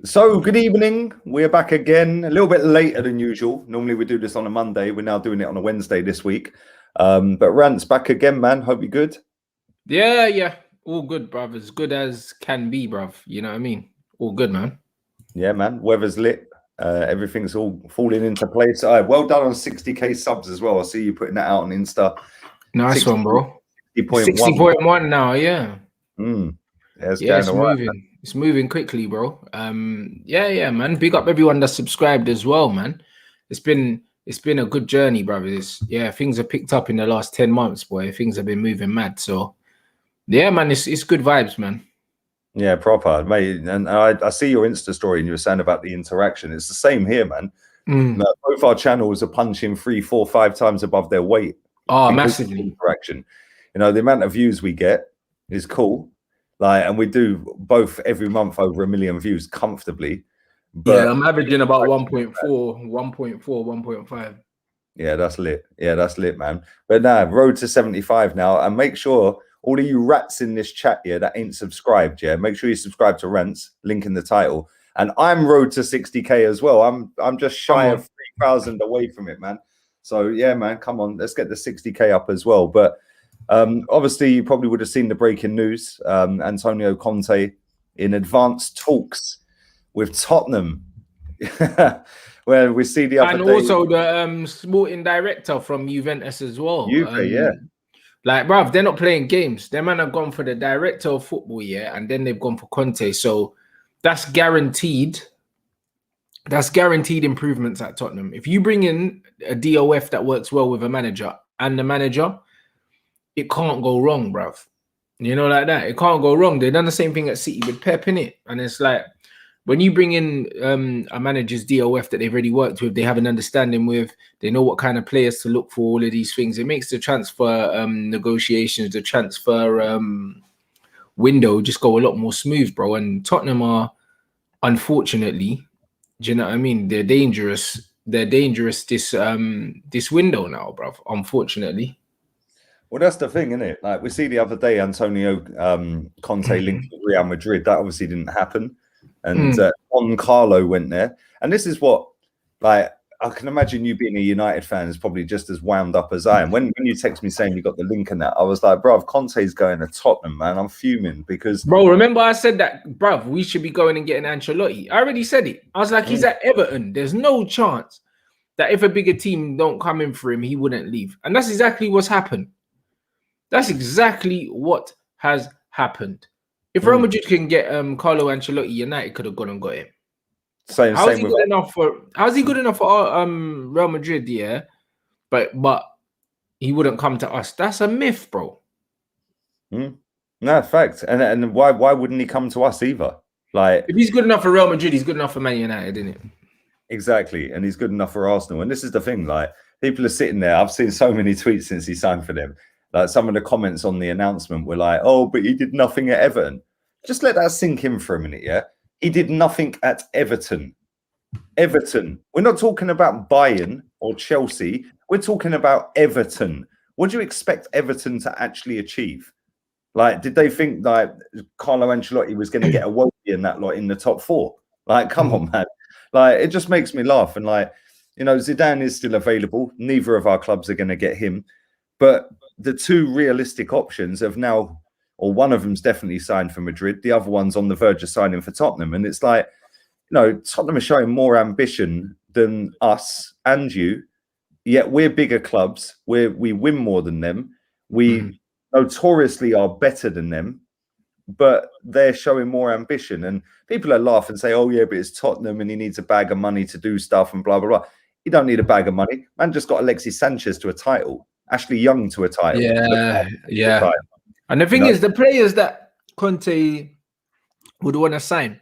So, good evening. We're back again, a little bit later than usual. Normally, we do this on a Monday. We're now doing it on a Wednesday this week. But Rant's back again, man. Hope you're good. Yeah. All good, bruv. As good as can be, bruv. You know what I mean? All good, man. Yeah, man. Weather's lit. Everything's all falling into place. Well done on 60k subs as well. I see you putting that out on Insta. Nice 60, one, bro. 60.1. 60.1 now, yeah. It's moving. It's moving quickly, bro. Yeah, man. Big up everyone that's subscribed as well, man. It's been a good journey, brothers. Yeah, things have picked up in the last 10 months, boy. Things have been moving mad. So yeah, man, it's good vibes, man. Yeah, proper, mate. And I see your Insta story and you were saying about the interaction. It's the same here, man. Both our channels are punching 3, 4, 5 times above their weight. Oh, massively. Interaction. You know, the amount of views we get is cool. And we do both every month over 1 million views comfortably. But yeah, I'm averaging about 1.4, 1.5. Yeah, that's lit, man. But road to 75 now. And make sure all of you rats in this chat here that ain't subscribed, make sure you subscribe to Rants, link in the title. And I'm road to 60k as well. I'm just shy of 3,000 away from it, man. So yeah, man, come on, let's get the 60k up as well. But obviously, you probably would have seen the breaking news. Antonio Conte in advanced talks with Tottenham. Where we see the other and day, also the sporting director from Juventus as well. Yeah. Like, bruv, they're not playing games. Their man have gone for the director of football, and then they've gone for Conte. So that's guaranteed. That's guaranteed improvements at Tottenham. If you bring in a DOF that works well with a manager and the manager, it can't go wrong, bruv. You know, like that. It can't go wrong. They've done the same thing at City with Pep, innit? And it's like, when you bring in a manager's DOF that they've already worked with, they have an understanding with, they know what kind of players to look for, all of these things. It makes the transfer negotiations, the transfer window just go a lot more smooth, bro. And Tottenham are, unfortunately, do you know what I mean? They're dangerous. They're dangerous this window now, bro. Unfortunately. Well, that's the thing, isn't it? Like we see the other day, Antonio Conte linked with Real Madrid. That obviously didn't happen. And Juan Carlo went there. And this is what, I can imagine you being a United fan is probably just as wound up as I am. When you text me saying you got the link and that, I was like, bruv, Conte's going to Tottenham, man. I'm fuming because... Bro, remember I said that, bruv, we should be going and getting Ancelotti. I already said it. I was like, he's at Everton. There's no chance that if a bigger team don't come in for him, he wouldn't leave. And that's exactly what's happened. That's exactly what has happened. If Real Madrid can get Carlo Ancelotti, United could have gone and got him. How is he good enough for Real Madrid? Yeah, but he wouldn't come to us. That's a myth, bro. No, fact. And why wouldn't he come to us either? Like, if he's good enough for Real Madrid, he's good enough for Man United, isn't it? Exactly, and he's good enough for Arsenal. And this is the thing: like, people are sitting there. I've seen so many tweets since he signed for them. Like, some of the comments on the announcement were like, "Oh, but he did nothing at Everton." Just let that sink in for a minute, yeah? He did nothing at Everton. Everton. We're not talking about Bayern or Chelsea. We're talking about Everton. What do you expect Everton to actually achieve? Like, did they think like Carlo Ancelotti was going to get a Wody in that lot in the top 4? Like, come on, man. Like, it just makes me laugh. And like, you know, Zidane is still available. Neither of our clubs are going to get him. But the two realistic options have now, or one of them's definitely signed for Madrid. The other one's on the verge of signing for Tottenham. And it's like, you know, Tottenham are showing more ambition than us and you, yet we're bigger clubs. We win more than them. We notoriously are better than them, but they're showing more ambition. And people are laughing and say, oh, yeah, but it's Tottenham and he needs a bag of money to do stuff and blah, blah, blah. He don't need a bag of money. Man just got Alexis Sanchez to a title. Ashley Young to a title. Yeah. And the thing is, the players that Conte would want to sign,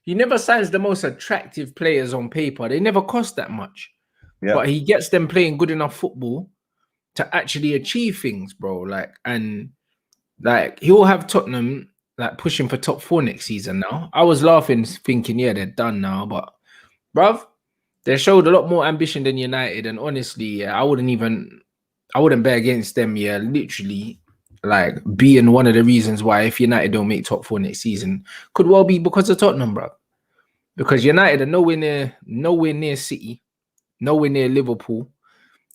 he never signs the most attractive players on paper. They never cost that much. Yeah. But he gets them playing good enough football to actually achieve things, bro. Like, and like, he'll have Tottenham like pushing for top 4 next season now. I was laughing, thinking, yeah, they're done now. But, bruv, they showed a lot more ambition than United. And honestly, I wouldn't bet against them, literally. Like, being one of the reasons why if United don't make top 4 next season could well be because of Tottenham, bro. because United are nowhere near City, nowhere near Liverpool.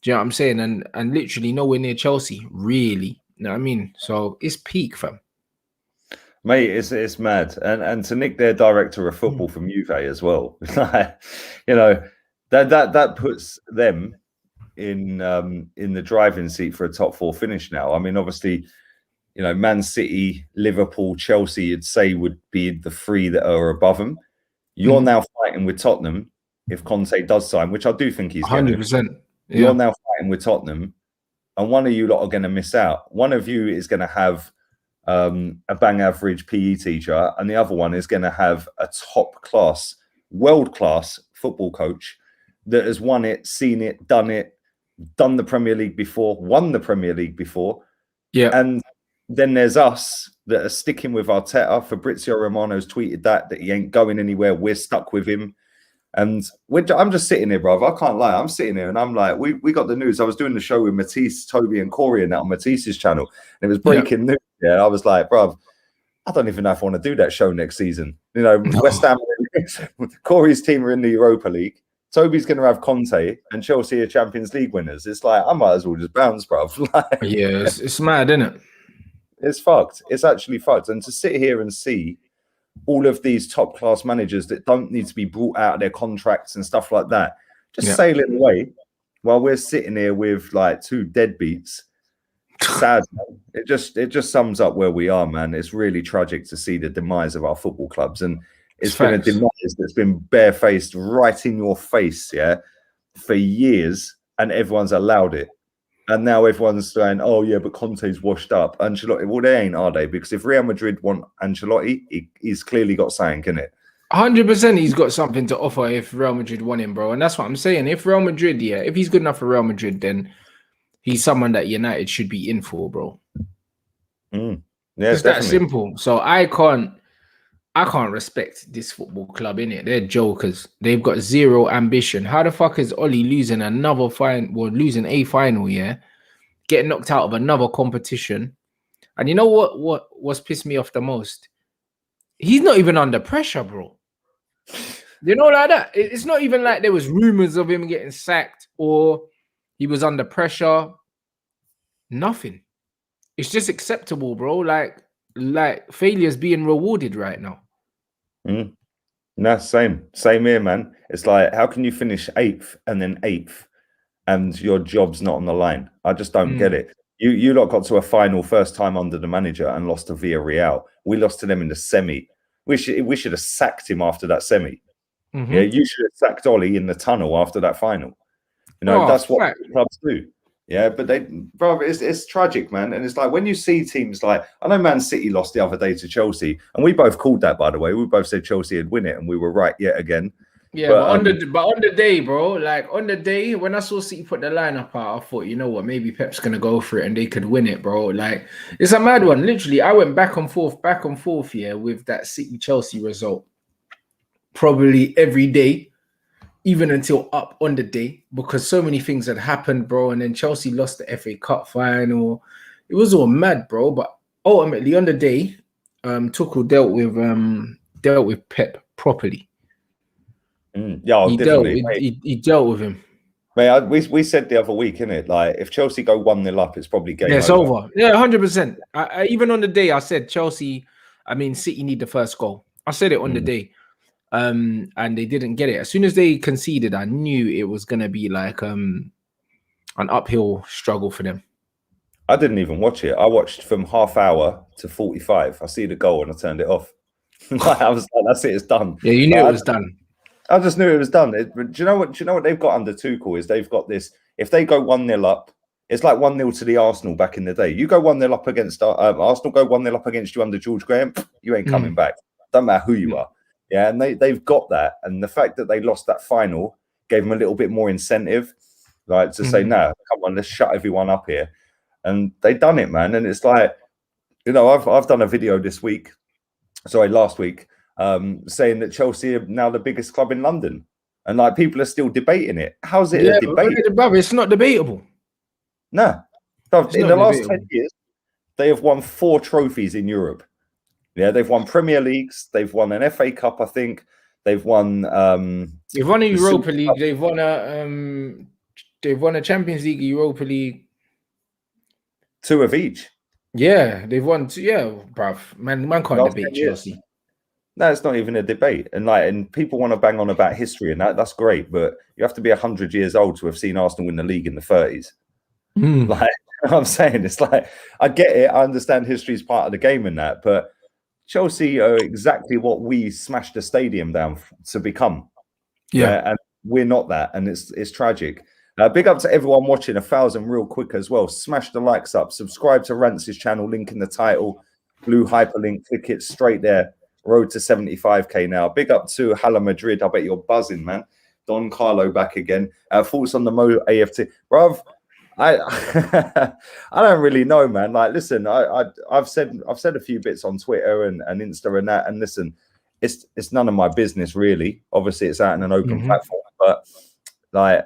Do you know what I'm saying? And literally nowhere near Chelsea, really. You know what I mean? So it's peak, fam. Mate, it's mad, and to nick their director of football from Juve as well, you know, that puts them in the driving seat for a top four finish now. I mean, obviously, you know, Man City, Liverpool, Chelsea, you'd say would be the three that are above them. You're now fighting with Tottenham if Conte does sign, which I do think he's going to. 100%. Yeah. You're now fighting with Tottenham, and one of you lot are going to miss out. One of you is going to have a bang average PE teacher, and the other one is going to have a top class, world class football coach that has won it, seen it, done the Premier League before, won the Premier League before. Yeah. And then there's us that are sticking with Arteta. Fabrizio Romano's tweeted that he ain't going anywhere. We're stuck with him. And I'm just sitting here, bro. I can't lie. I'm sitting here and I'm like, we got the news. I was doing the show with Matisse, Toby, and Corey and that on Matisse's channel. And it was breaking news. Yeah, I was like, bro, I don't even know if I want to do that show next season. You know, West Ham, Corey's team are in the Europa League. Toby's going to have Conte and Chelsea are Champions League winners. It's like, I might as well just bounce, bro. Like, yeah, it's mad, isn't it? It's fucked. It's actually fucked. And to sit here and see all of these top class managers that don't need to be brought out of their contracts and stuff like that, just sailing away while we're sitting here with like two deadbeats. Sad. It just sums up where we are, man. It's really tragic to see the demise of our football clubs, and it's been a demise that's been barefaced right in your face, yeah, for years, and everyone's allowed it. And now everyone's saying, "Oh yeah, but Conte's washed up." Ancelotti, well, they ain't, are they? Because if Real Madrid want Ancelotti, he's clearly got something, isn't it? 100%, he's got something to offer if Real Madrid want him, bro. And that's what I'm saying. If Real Madrid, if he's good enough for Real Madrid, then he's someone that United should be in for, bro. Yeah, it's that simple. So I can't respect this football club, innit? They're jokers. They've got zero ambition. How the fuck is Oli losing losing a final, getting knocked out of another competition? And you know what's pissed me off the most? He's not even under pressure, bro. You know, like that. It's not even like there was rumors of him getting sacked or he was under pressure. Nothing. It's just acceptable, bro. Like failure's being rewarded right now. No, same here, man. It's like, how can you finish 8th and then 8th and your job's not on the line? I just don't get it. You lot got to a final first time under the manager and lost to Villarreal. We lost to them in the semi. We should have sacked him after that semi. Yeah, you should have sacked Oli in the tunnel after that final. You know, that's what clubs do. Yeah, but it's tragic, man. And it's like when you see teams like, I know Man City lost the other day to Chelsea, and we both called that, by the way. We both said Chelsea would win it, and we were right yet again. Yeah, but on the day, bro, like on the day when I saw City put the lineup out, I thought, you know what, maybe Pep's gonna go for it and they could win it, bro. Like it's a mad one. Literally, I went back and forth, with that City Chelsea result, probably every day. Even until up on the day, because so many things had happened, bro. And then Chelsea lost the FA Cup final. It was all mad, bro. But ultimately, on the day, Tuchel dealt with Pep properly. Yeah, he dealt with him. Mate, we said the other week, innit? Like, if Chelsea go 1-0 up, it's probably game over. It's over. Yeah, 100%. Even on the day, I said City need the first goal. I said it on the day. And they didn't get it. As soon as they conceded, I knew it was gonna be like an uphill struggle for them. I didn't even watch it. I watched from half hour to 45. I see the goal and I turned it off. I was like, that's it, it's done. Yeah, you knew it was done. I just knew it was done. Do you know what they've got under Tuchel is they've got this, if they go 1-0 up, it's like 1-0 to the Arsenal back in the day. You go 1-0 up against Arsenal, go 1-0 up against you under George Graham, you ain't coming back. Don't matter who you are. Yeah, and they've got that. And the fact that they lost that final gave them a little bit more incentive, like to say, no, come on, let's shut everyone up here. And they done it, man. And it's like, you know, I've done a video last week, saying that Chelsea are now the biggest club in London. And like people are still debating it. How's it a debate? Brother, it's not debatable. No. In the last 10 years, they have won 4 trophies in Europe. Yeah, they've won Premier Leagues. They've won an FA Cup, I think. They've won. They've won a Europa League. They've won a Champions League, Europa League. 2 of each. Yeah, they've won 2. Yeah, bruv. Man can't debate Chelsea. No, it's not even a debate. And people want to bang on about history, and that's great. But you have to be 100 years old to have seen Arsenal win the league in the 30s. Like, you know what I'm saying, it's like, I get it. I understand history is part of the game and that, but Chelsea are exactly what we smashed the stadium down to become. Yeah, and we're not that, and it's tragic. Big up to everyone watching. 1,000 real quick as well. Smash the likes up. Subscribe to Rance's channel. Link in the title. Blue hyperlink. Click it straight there. Road to 75k now. Big up to Hala Madrid. I bet you're buzzing, man. Don Carlo back again. Thoughts on the Mo AFT, bruv? I I don't really know, man. Like, listen, I've said a few bits on Twitter and Insta and that, and listen, it's none of my business really. Obviously, it's out in an open platform, but like,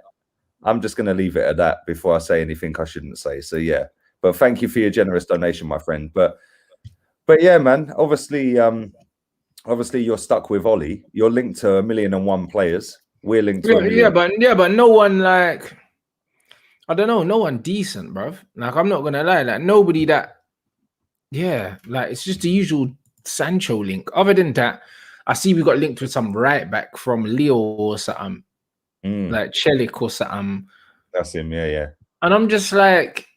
I'm just gonna leave it at that before I say anything I shouldn't say. So yeah, but thank you for your generous donation, my friend. But yeah, man. Obviously, you're stuck with Ollie. You're linked to 1,000,001 players. We're linked to but no one, like, I don't know, no one decent, bruv. Like, I'm not gonna lie, like, nobody that, like, it's just the usual Sancho link. Other than that, I see we got linked with some right back from Leo or something, like Chelik or something. That's him, yeah. And I'm just like,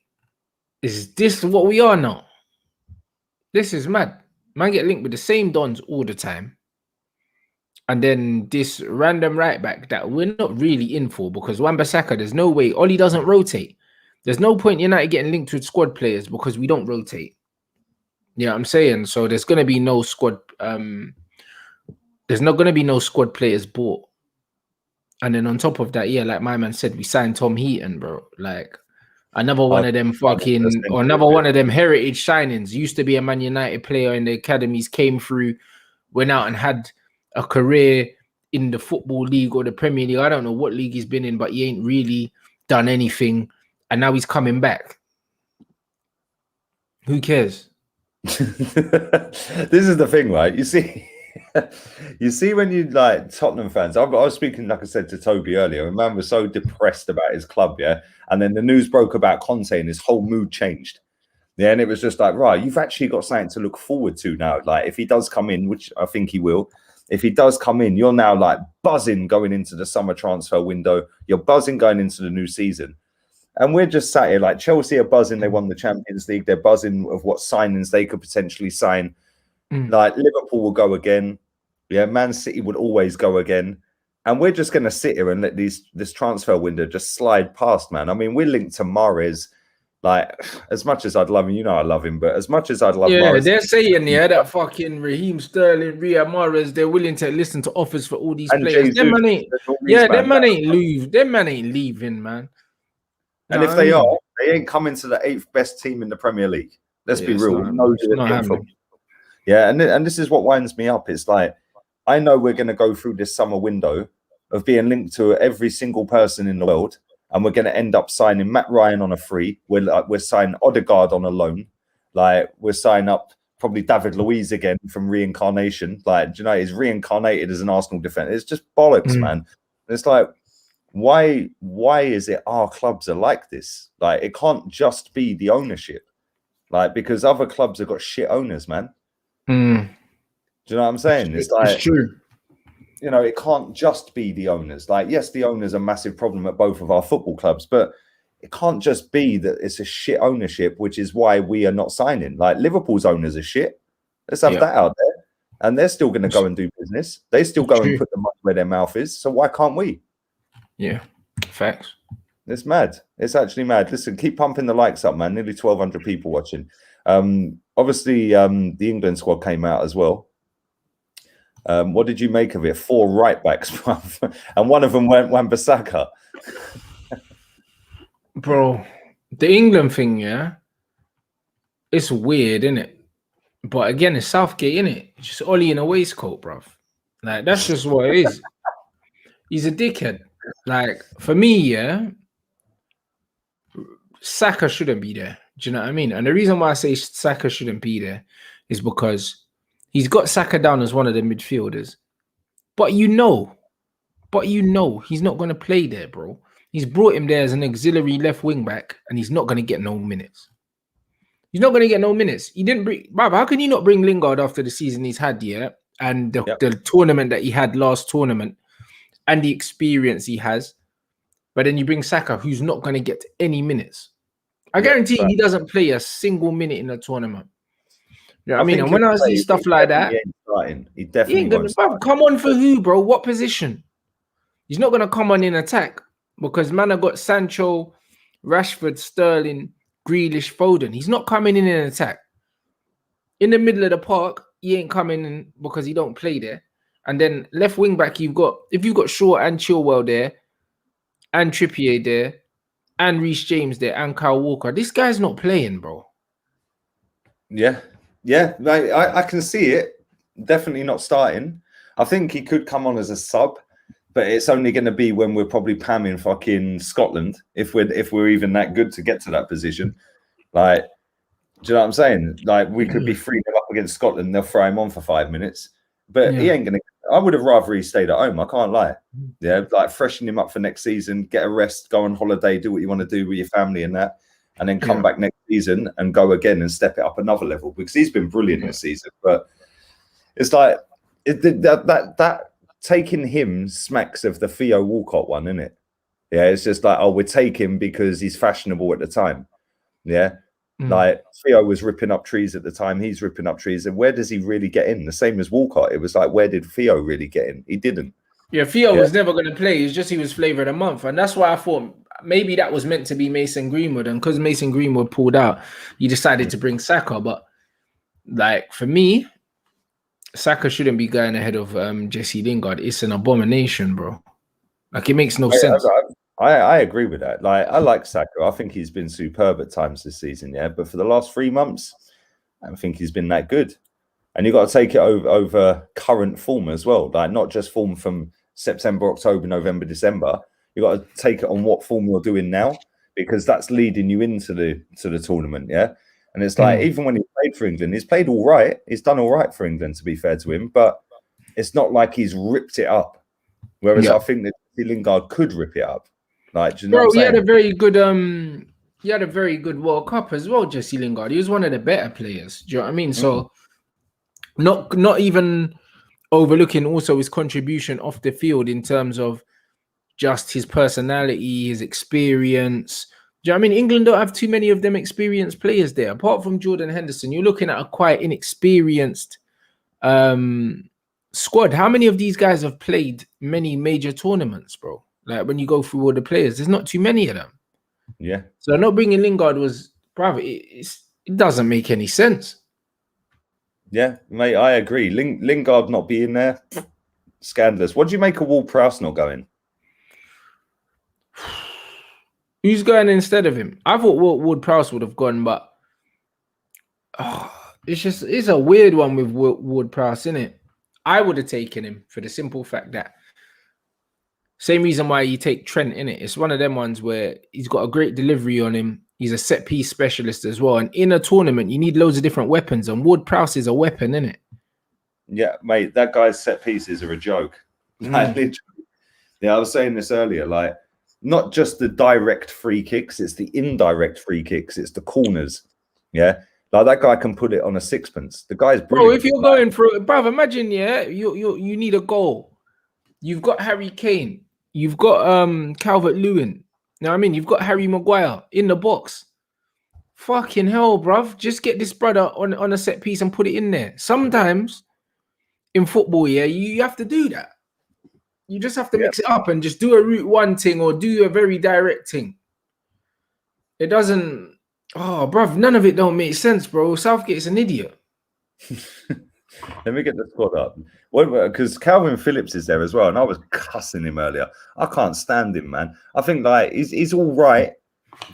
is this what we are now? This is mad. Man get linked with the same dons all the time. And then this random right back that we're not really in for, because Wan-Bissaka, there's no way. Ollie doesn't rotate. There's no point United getting linked with squad players because we don't rotate. Yeah, I'm saying. So there's going to be no squad. There's not going to be no squad players bought. And then on top of that, yeah, like my man said, we signed Tom Heaton, bro. Like, another one of them one of them heritage signings. Used to be a Man United player in the academies, came through, went out and had a career in the Football League or the Premier League. I don't know what league he's been in, but he ain't really done anything. And now he's coming back. Who cares? This is the thing, right? You see when you, like, Tottenham fans, I was speaking, like I said, to Toby earlier, and man was so depressed about his club, yeah? And then the news broke about Conte and his whole mood changed. Yeah, and it was just like, right, you've actually got something to look forward to now. Like, if he does come in, which I think he will, if he does come in, you're now, like, buzzing going into the summer transfer window. You're buzzing going into the new season. And we're just sat here, like, Chelsea are buzzing. They won the Champions League. They're buzzing of what signings they could potentially sign. Like, Liverpool will go again. Yeah, Man City would always go again. And we're just going to sit here and let this transfer window just slide past, man. I mean, we're linked to Mahrez. Like, as much as I'd love him, you know I love him, but as much as I'd love Mahrez, they're saying, that fucking Raheem Sterling, Riyad Mahrez, they're willing to listen to offers for all these players. Them man ain't leaving, man. And if they are, they ain't coming to the 8th best team in the Premier League. Let's be real. Yeah, and this is what winds me up. It's like, I know we're going to go through this summer window of being linked to every single person in the world, and we're going to end up signing Matt Ryan on a free. We're signing Odegaard on a loan. Like, we're signing up probably David Luiz again from reincarnation. Like, do you know, he's reincarnated as an Arsenal defender. It's just bollocks, man. And it's like, why is it our clubs are like this? Like, it can't just be the ownership. Like, because other clubs have got shit owners, man. Do you know what I'm saying? It's like, it's true. You know, it can't just be the owners. Like, yes, the owners are a massive problem at both of our football clubs, but it can't just be that it's a shit ownership, which is why we are not signing. Like, Liverpool's owners are shit. Let's have that out there. And they're still going to go and do business. They still go and put the money where their mouth is. So why can't we? Yeah, facts. It's mad. It's actually mad. Listen, keep pumping the likes up, man. Nearly 1,200 people watching. Obviously, the England squad came out as well. What did you make of it? 4 right backs, and one of them went Wan-Bissaka. Bro, the England thing, it's weird, isn't it? But again, it's Southgate, isn't it? Just Ollie in a waistcoat, bro. Like, that's just what it is. He's a dickhead. Like, for me, Saka shouldn't be there. Do you know what I mean? And the reason why I say Saka shouldn't be there is because he's got Saka down as one of the midfielders. But you know he's not going to play there, bro. He's brought him there as an auxiliary left wing back, and he's not going to get no minutes. He's not going to get no minutes. He didn't bring. Bob, how can you not bring Lingard after the season he's had, yeah? And the tournament that he had last tournament, and the experience he has, but then you bring Saka, who's not going to get any minutes. I guarantee he doesn't play a single minute in the tournament. You know what I mean? And when I see stuff like that, he definitely ain't gonna, bro, come on for who, bro? What position? He's not gonna come on in attack because man, I got Sancho, Rashford, Sterling, Grealish, Foden. He's not coming in attack. In the middle of the park, he ain't coming in because he don't play there. And then left wing back, you've got Shaw and Chilwell there, and Trippier there, and Reece James there, and Kyle Walker. This guy's not playing, bro. Yeah, I can see it. Definitely not starting. I think he could come on as a sub, but it's only going to be when we're probably pamming fucking Scotland if we're even that good to get to that position. Like, do you know what I'm saying? Like, we could be 3-0 up against Scotland. They'll throw him on for 5 minutes, but he ain't gonna. I would have rather he stayed at home. I can't lie. Yeah, like freshen him up for next season, get a rest, go on holiday, do what you want to do with your family and that, and then come back next season and go again and step it up another level because he's been brilliant this season. But it's like that taking him smacks of the Theo Walcott one, isn't it? Yeah, it's just like, oh, we're taking because he's fashionable at the time. Yeah. Like Theo was ripping up trees at the time, he's ripping up trees, and where does he really get in? The same as Walcott. It was like, where did Theo really get in? He didn't. Yeah, Theo was never going to play. It's just he was flavor of the month, and that's why I thought maybe that was meant to be Mason Greenwood, and because Mason Greenwood pulled out, you decided to bring Saka. But like for me, Saka shouldn't be going ahead of Jesse Lingard. It's an abomination, bro. Like it makes no sense. I agree with that. Like, I like Saka. I think he's been superb at times this season, yeah. But for the last 3 months, I don't think he's been that good. And you've got to take it over current form as well. Like, not just form from September, October, November, December. You've got to take it on what form you're doing now, because that's leading you into the tournament, yeah. And it's like, even when he played for England, he's played all right. He's done all right for England, to be fair to him. But it's not like he's ripped it up. Whereas I think that Lingard could rip it up. Like, do you know what I'm saying? He had a very good World Cup as well, Jesse Lingard. He was one of the better players. Do you know what I mean? So not even overlooking also his contribution off the field in terms of just his personality, his experience. Do you know what I mean? England don't have too many of them experienced players there. Apart from Jordan Henderson, you're looking at a quite inexperienced squad. How many of these guys have played many major tournaments, bro? Like when you go through all the players, there's not too many of them. Yeah. So not bringing Lingard was, brother, it doesn't make any sense. Yeah, mate, I agree. Lingard not being there, scandalous. What do you make of Ward-Prowse not going? Who's going instead of him? I thought Ward-Prowse would have gone, but it's a weird one with Ward-Prowse, isn't it? I would have taken him for the simple fact that same reason why you take Trent in it. It's one of them ones where he's got a great delivery on him. He's a set piece specialist as well. And in a tournament, you need loads of different weapons. And Ward-Prowse is a weapon, isn't it? Yeah, mate, that guy's set pieces are a joke. Like, literally. Yeah, I was saying this earlier. Like, not just the direct free kicks, it's the indirect free kicks. It's the corners. Yeah. Like, that guy can put it on a sixpence. The guy's brilliant. Bro, if you're going for it, bruv, imagine, you need a goal. You've got Harry Kane. You've got Calvert-Lewin. You know what I mean? You've got Harry Maguire in the box. Fucking hell, bruv. Just get this brother on a set piece and put it in there. Sometimes in football, you have to do that. You just have to mix it up and just do a route one thing or do a very direct thing. It doesn't... Oh, bruv, none of it don't make sense, bro. Southgate's an idiot. Let me get the squad up. Because Calvin Phillips is there as well, and I was cussing him earlier. I can't stand him, man. I think like he's all right.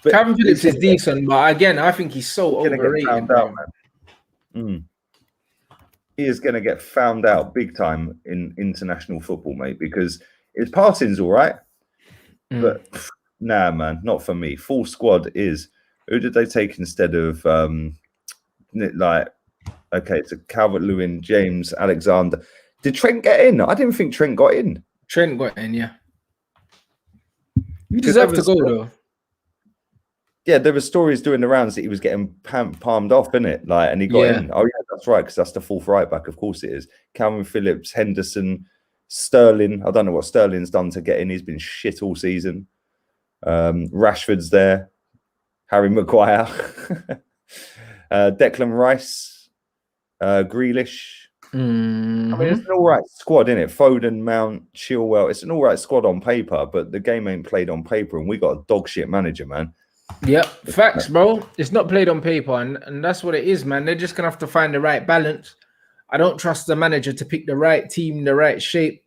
Calvin Phillips is decent, but again, I think he's so overrated. He is going to get found out big time in international football, mate, because his passing's all right. But nah, man, not for me. Full squad is... Who did they take instead of okay, it's a Calvert-Lewin, James, Alexander. Did Trent get in? I didn't think Trent got in. Trent got in, yeah. You Because deserve to go though. Yeah, there were stories doing the rounds that he was getting palmed off, innit? Like, and he got in. Oh yeah, that's right, because that's the fourth right back. Of course it is. Calvin Phillips, Henderson, Sterling. I don't know what Sterling's done to get in. He's been shit all season. Rashford's there. Harry Maguire. Declan Rice. Grealish. I mean, it's an all right squad, isn't it? Foden, Mount, Chilwell. It's an all right squad on paper, but the game ain't played on paper, and we got a dog shit manager, man. Yep, facts, bro. It's not played on paper, and that's what it is, man. They're just gonna have to find the right balance. I don't trust the manager to pick the right team, the right shape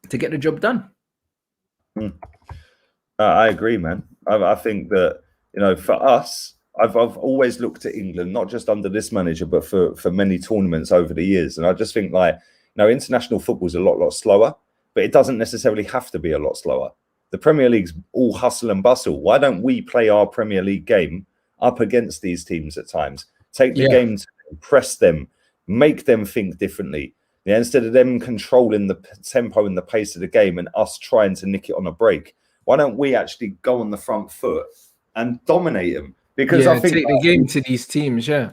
to get the job done. I agree, man. I think that, you know, for us, I've always looked at England, not just under this manager, but for many tournaments over the years. And I just think, like, you know, international football's a lot slower, but it doesn't necessarily have to be a lot slower. The Premier League's all hustle and bustle. Why don't we play our Premier League game up against these teams at times? Take the game to them, press them, make them think differently. Yeah, instead of them controlling the tempo and the pace of the game and us trying to nick it on a break, why don't we actually go on the front foot and dominate them? Because I think take the game to these teams, yeah.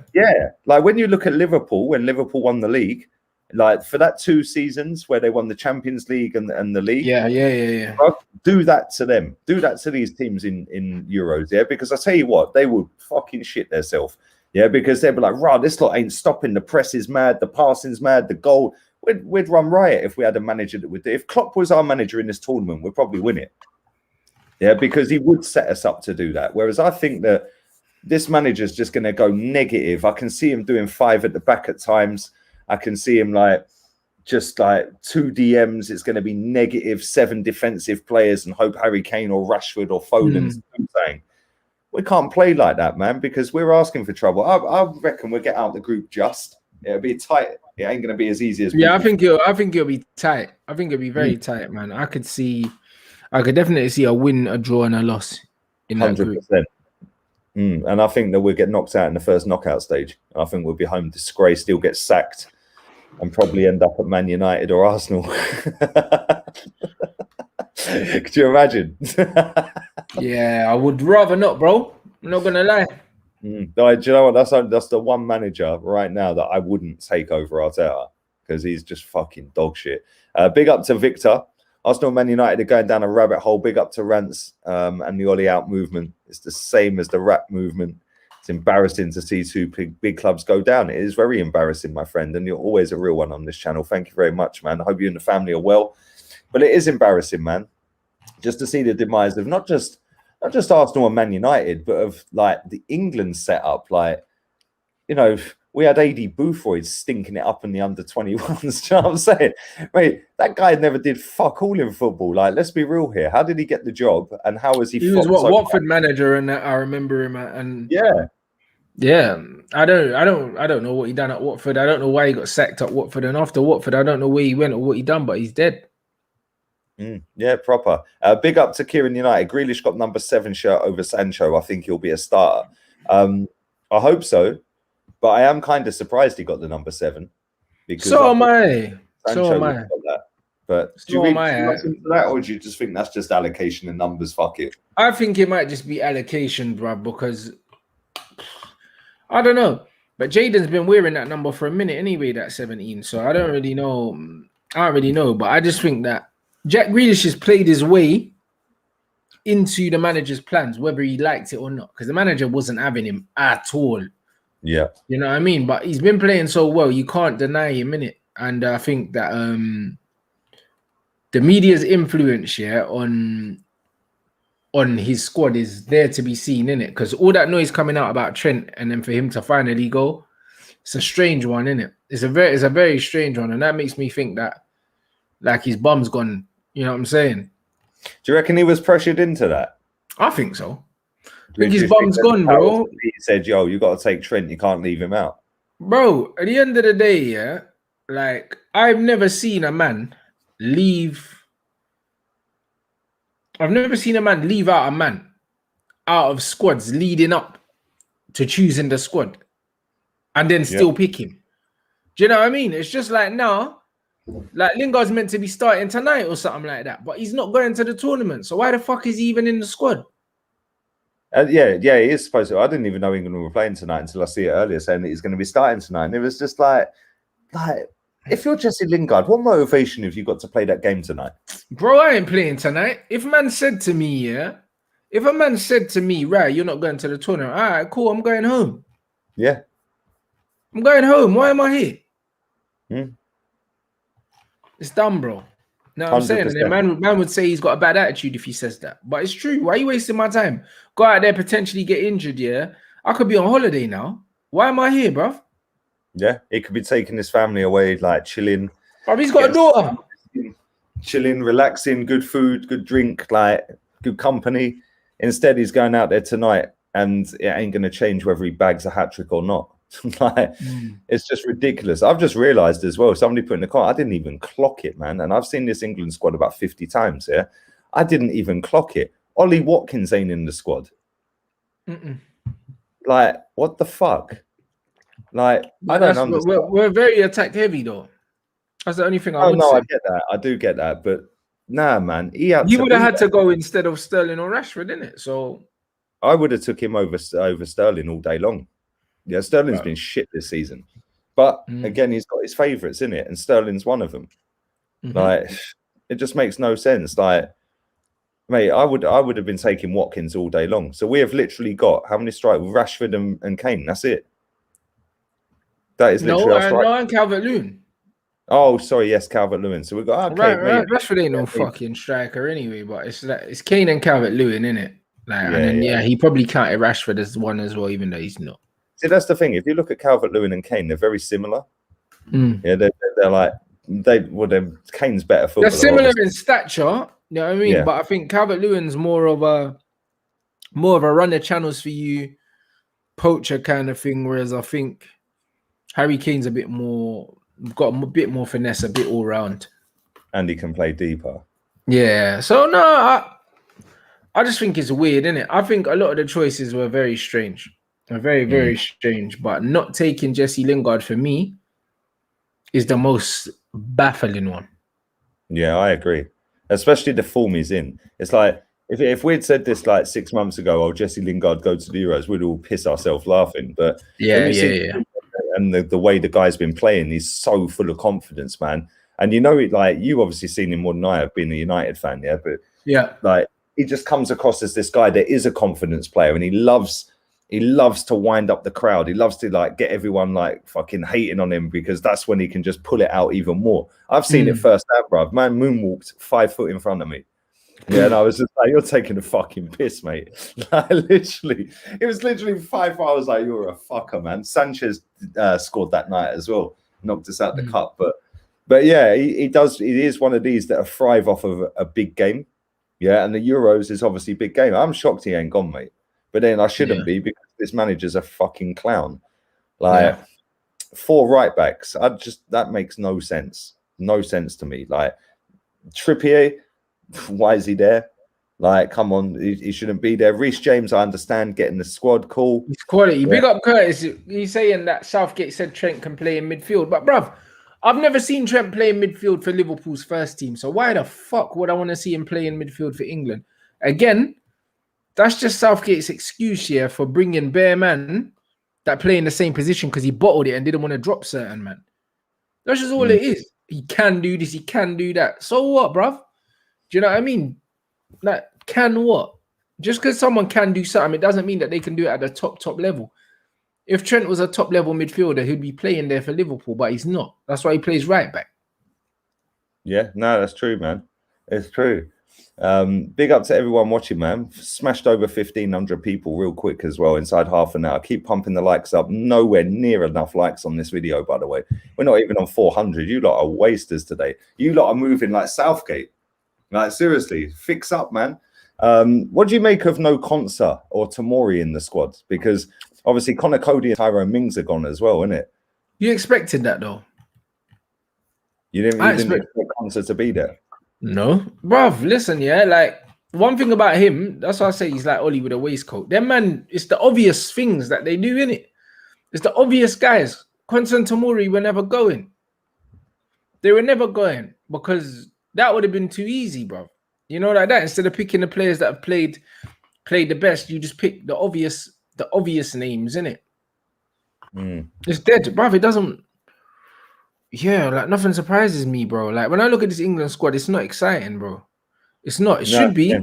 Like when you look at Liverpool, when Liverpool won the league, like for that 2 seasons where they won the Champions League and the league, do that to them, do that to these teams in Euros, because I tell you what, they would fucking shit themselves, because they'd be like, right, this lot ain't stopping, the press is mad, the passing's mad, the goal, we'd run riot if we had a manager that would do. If Klopp was our manager in this tournament, we'd probably win it, because he would set us up to do that. Whereas I think that this manager's just going to go negative. I can see him doing 5 at the back at times. I can see him just 2 DMs. It's going to be negative 7 defensive players and hope Harry Kane or Rashford or Foden's saying. We can't play like that, man, because we're asking for trouble. I reckon we'll get out the group just. It'll be tight. It ain't going to be as easy as I think it'll be tight. I think it'll be very tight, man. I could definitely see a win, a draw, and a loss in that 100%. Group. And I think that we'll get knocked out in the first knockout stage. I think we'll be home disgraced. He'll get sacked and probably end up at Man United or Arsenal. Could you imagine? Yeah, I would rather not, bro. I'm not gonna lie. No, do you know what? That's the one manager right now that I wouldn't take over Arteta, because he's just fucking dog shit. Big up to Victor. Arsenal and Man United are going down a rabbit hole. Big up to Rants and the Ollie out movement. It's the same as the rap movement. It's embarrassing to see 2 big clubs go down. It is very embarrassing, my friend, and you're always a real one on this channel. Thank you very much, man. I hope you and the family are well. But it is embarrassing, man, just to see the demise of not just Arsenal and Man United, but of the England setup. We had AD Boothroyd stinking it up in the under-21s. Do you know what I'm saying? Mate, that guy never did fuck all in football. Let's be real here. How did he get the job, and how was he? He was Watford manager, and I remember him. And I don't know what he done at Watford. I don't know why he got sacked at Watford, and after Watford, I don't know where he went or what he done, but he's dead. Yeah, proper. Big up to Kieran United. Grealish got number 7 shirt over Sancho. I think he'll be a starter. I hope so. But I am kind of surprised he got the number 7. Because so am I. But do you read into that, or do you just think that's just allocation and numbers? Fuck it. I think it might just be allocation, bro, because I don't know. But Jaden's been wearing that number for a minute anyway, that 17. So I don't really know. But I just think that Jack Grealish has played his way into the manager's plans, whether he liked it or not, because the manager wasn't having him at all. Yeah. You know what I mean? But he's been playing so well, you can't deny him, innit? And I think that the media's influence on his squad is there to be seen, innit? Because all that noise coming out about Trent and then for him to finally go, it's a strange one, innit? It's a very strange one. And that makes me think that his bum's gone. You know what I'm saying? Do you reckon he was pressured into that? I think so. I think his bum's gone, bro. He said, yo, you got to take Trent. You can't leave him out. Bro, at the end of the day, I've never seen a man leave. I've never seen a man leave out a man out of squads leading up to choosing the squad and then still pick him. Do you know what I mean? It's just like, no, Like Lingard's meant to be starting tonight or something like that, but he's not going to the tournament. So why the fuck is he even in the squad? Yeah, he is supposed to. I didn't even know England were playing tonight until I see it earlier saying that he's going to be starting tonight. And it was just like, if you're Jesse Lingard, what motivation have you got to play that game tonight? Bro, I ain't playing tonight. If a man said to me, right, you're not going to the tournament. All right, cool, I'm going home. Yeah. I'm going home. Why am I here? Hmm. It's dumb, bro. No, I'm saying, and man would say he's got a bad attitude if he says that. But it's true. Why are you wasting my time? Go out there, potentially get injured, yeah? I could be on holiday now. Why am I here, bro? Yeah, he could be taking his family away, like chilling. Bro, he's got a daughter. Chilling, relaxing, good food, good drink, like good company. Instead, he's going out there tonight, and it ain't going to change whether he bags a hat-trick or not. It's just ridiculous. I've just realized as well, somebody put in the comment, I didn't even clock it, man. And I've seen this England squad about 50 times here. I didn't even clock it. Ollie Watkins ain't in the squad. Like, what the fuck? Like, I don't understand. We're very attack heavy, though. That's the only thing I would say. I get that. I do get that. But nah, man. He would have had to go instead of Sterling or Rashford, innit? So I would have took him over Sterling all day long. Yeah, Sterling's been shit this season. But again, he's got his favourites, in it, and Sterling's one of them. Like, it just makes no sense. Like, mate, I would have been taking Watkins all day long. So we have literally got how many strikes? Rashford and Kane. That's it. That is literally our strike. No, and Calvert-Lewin. Oh, sorry, yes, Calvert-Lewin. So we've got right. Rashford ain't no fucking striker anyway, but it's Kane and Calvert-Lewin, innit? Like, and then he probably counted Rashford as one as well, even though he's not. See, that's the thing. If you look at Calvert-Lewin and Kane, they're very similar. Yeah, they're like Kane's better footballer. They're similar in stature, you know what I mean? Yeah. But I think Calvert-Lewin's more of a runner channels for you, poacher kind of thing. Whereas I think Harry Kane's got a bit more finesse, a bit all round, and he can play deeper. Yeah. So no, I just think it's weird, isn't it? I think a lot of the choices were very strange. Very, very strange, but not taking Jesse Lingard for me is the most baffling one. Yeah, I agree. Especially the form he's in. It's like if we'd said this like 6 months ago, oh, Jesse Lingard go to the Euros, we'd all piss ourselves laughing. But yeah. And the way the guy's been playing, he's so full of confidence, man. And you know it, like you obviously seen him more than I have, been a United fan, yeah. But like he just comes across as this guy that is a confidence player, and he loves to wind up the crowd. He loves to like get everyone like fucking hating on him because that's when he can just pull it out even more. I've seen it firsthand, bro. Man moonwalked 5 foot in front of me. Yeah, and I was just like, you're taking a fucking piss, mate. Like, it was literally 5 hours like, you're a fucker, man. Sanchez scored that night as well. Knocked us out the cup. But yeah, he does. He is one of these that thrive off of a big game. Yeah, and the Euros is obviously a big game. I'm shocked he ain't gone, mate. But then I shouldn't be because this manager's a fucking clown. Like 4 right backs, that makes no sense. No sense to me. Like Trippier, why is he there? Like, come on, he shouldn't be there. Reece James, I understand getting the squad, cool. He's quality. Yeah. Big up Curtis. He's saying that Southgate said Trent can play in midfield, but bruv, I've never seen Trent play in midfield for Liverpool's first team. So why the fuck would I want to see him play in midfield for England again? That's just Southgate's excuse here for bringing bare man that play in the same position because he bottled it and didn't want to drop certain man. That's just all it is. He can do this, he can do that. So what, bruv? Do you know what I mean? Like, can what? Just because someone can do something, it doesn't mean that they can do it at the top level. If Trent was a top level midfielder, he'd be playing there for Liverpool, but he's not. That's why he plays right back. Yeah, no, that's true, man. It's true. Big up to everyone watching, man. Smashed over 1,500 people real quick as well inside half an hour. Keep pumping the likes up. Nowhere near enough likes on this video, by the way. We're not even on 400. You lot are wasters today. You lot are moving like Southgate. Like, seriously, fix up, man. What do you make of no Konsa or Tomori in the squad? Because obviously Connor Cody and Tyrone Mings are gone as well, isn't it? You expected that, though. You didn't expect Konsa to be there? No, bruv, listen, yeah, like one thing about him, that's why I say he's like Ollie with a waistcoat. Them man, it's the obvious things that they do, innit? It's the obvious guys. Konsa and Tomori were never going. They were never going because that would have been too easy, bro. You know, like that. Instead of picking the players that have played the best, you just pick the obvious names, innit? It's dead, bro. It doesn't. Yeah, like nothing surprises me, bro. Like when I look at this England squad, it's not exciting, bro. It's not. It should be,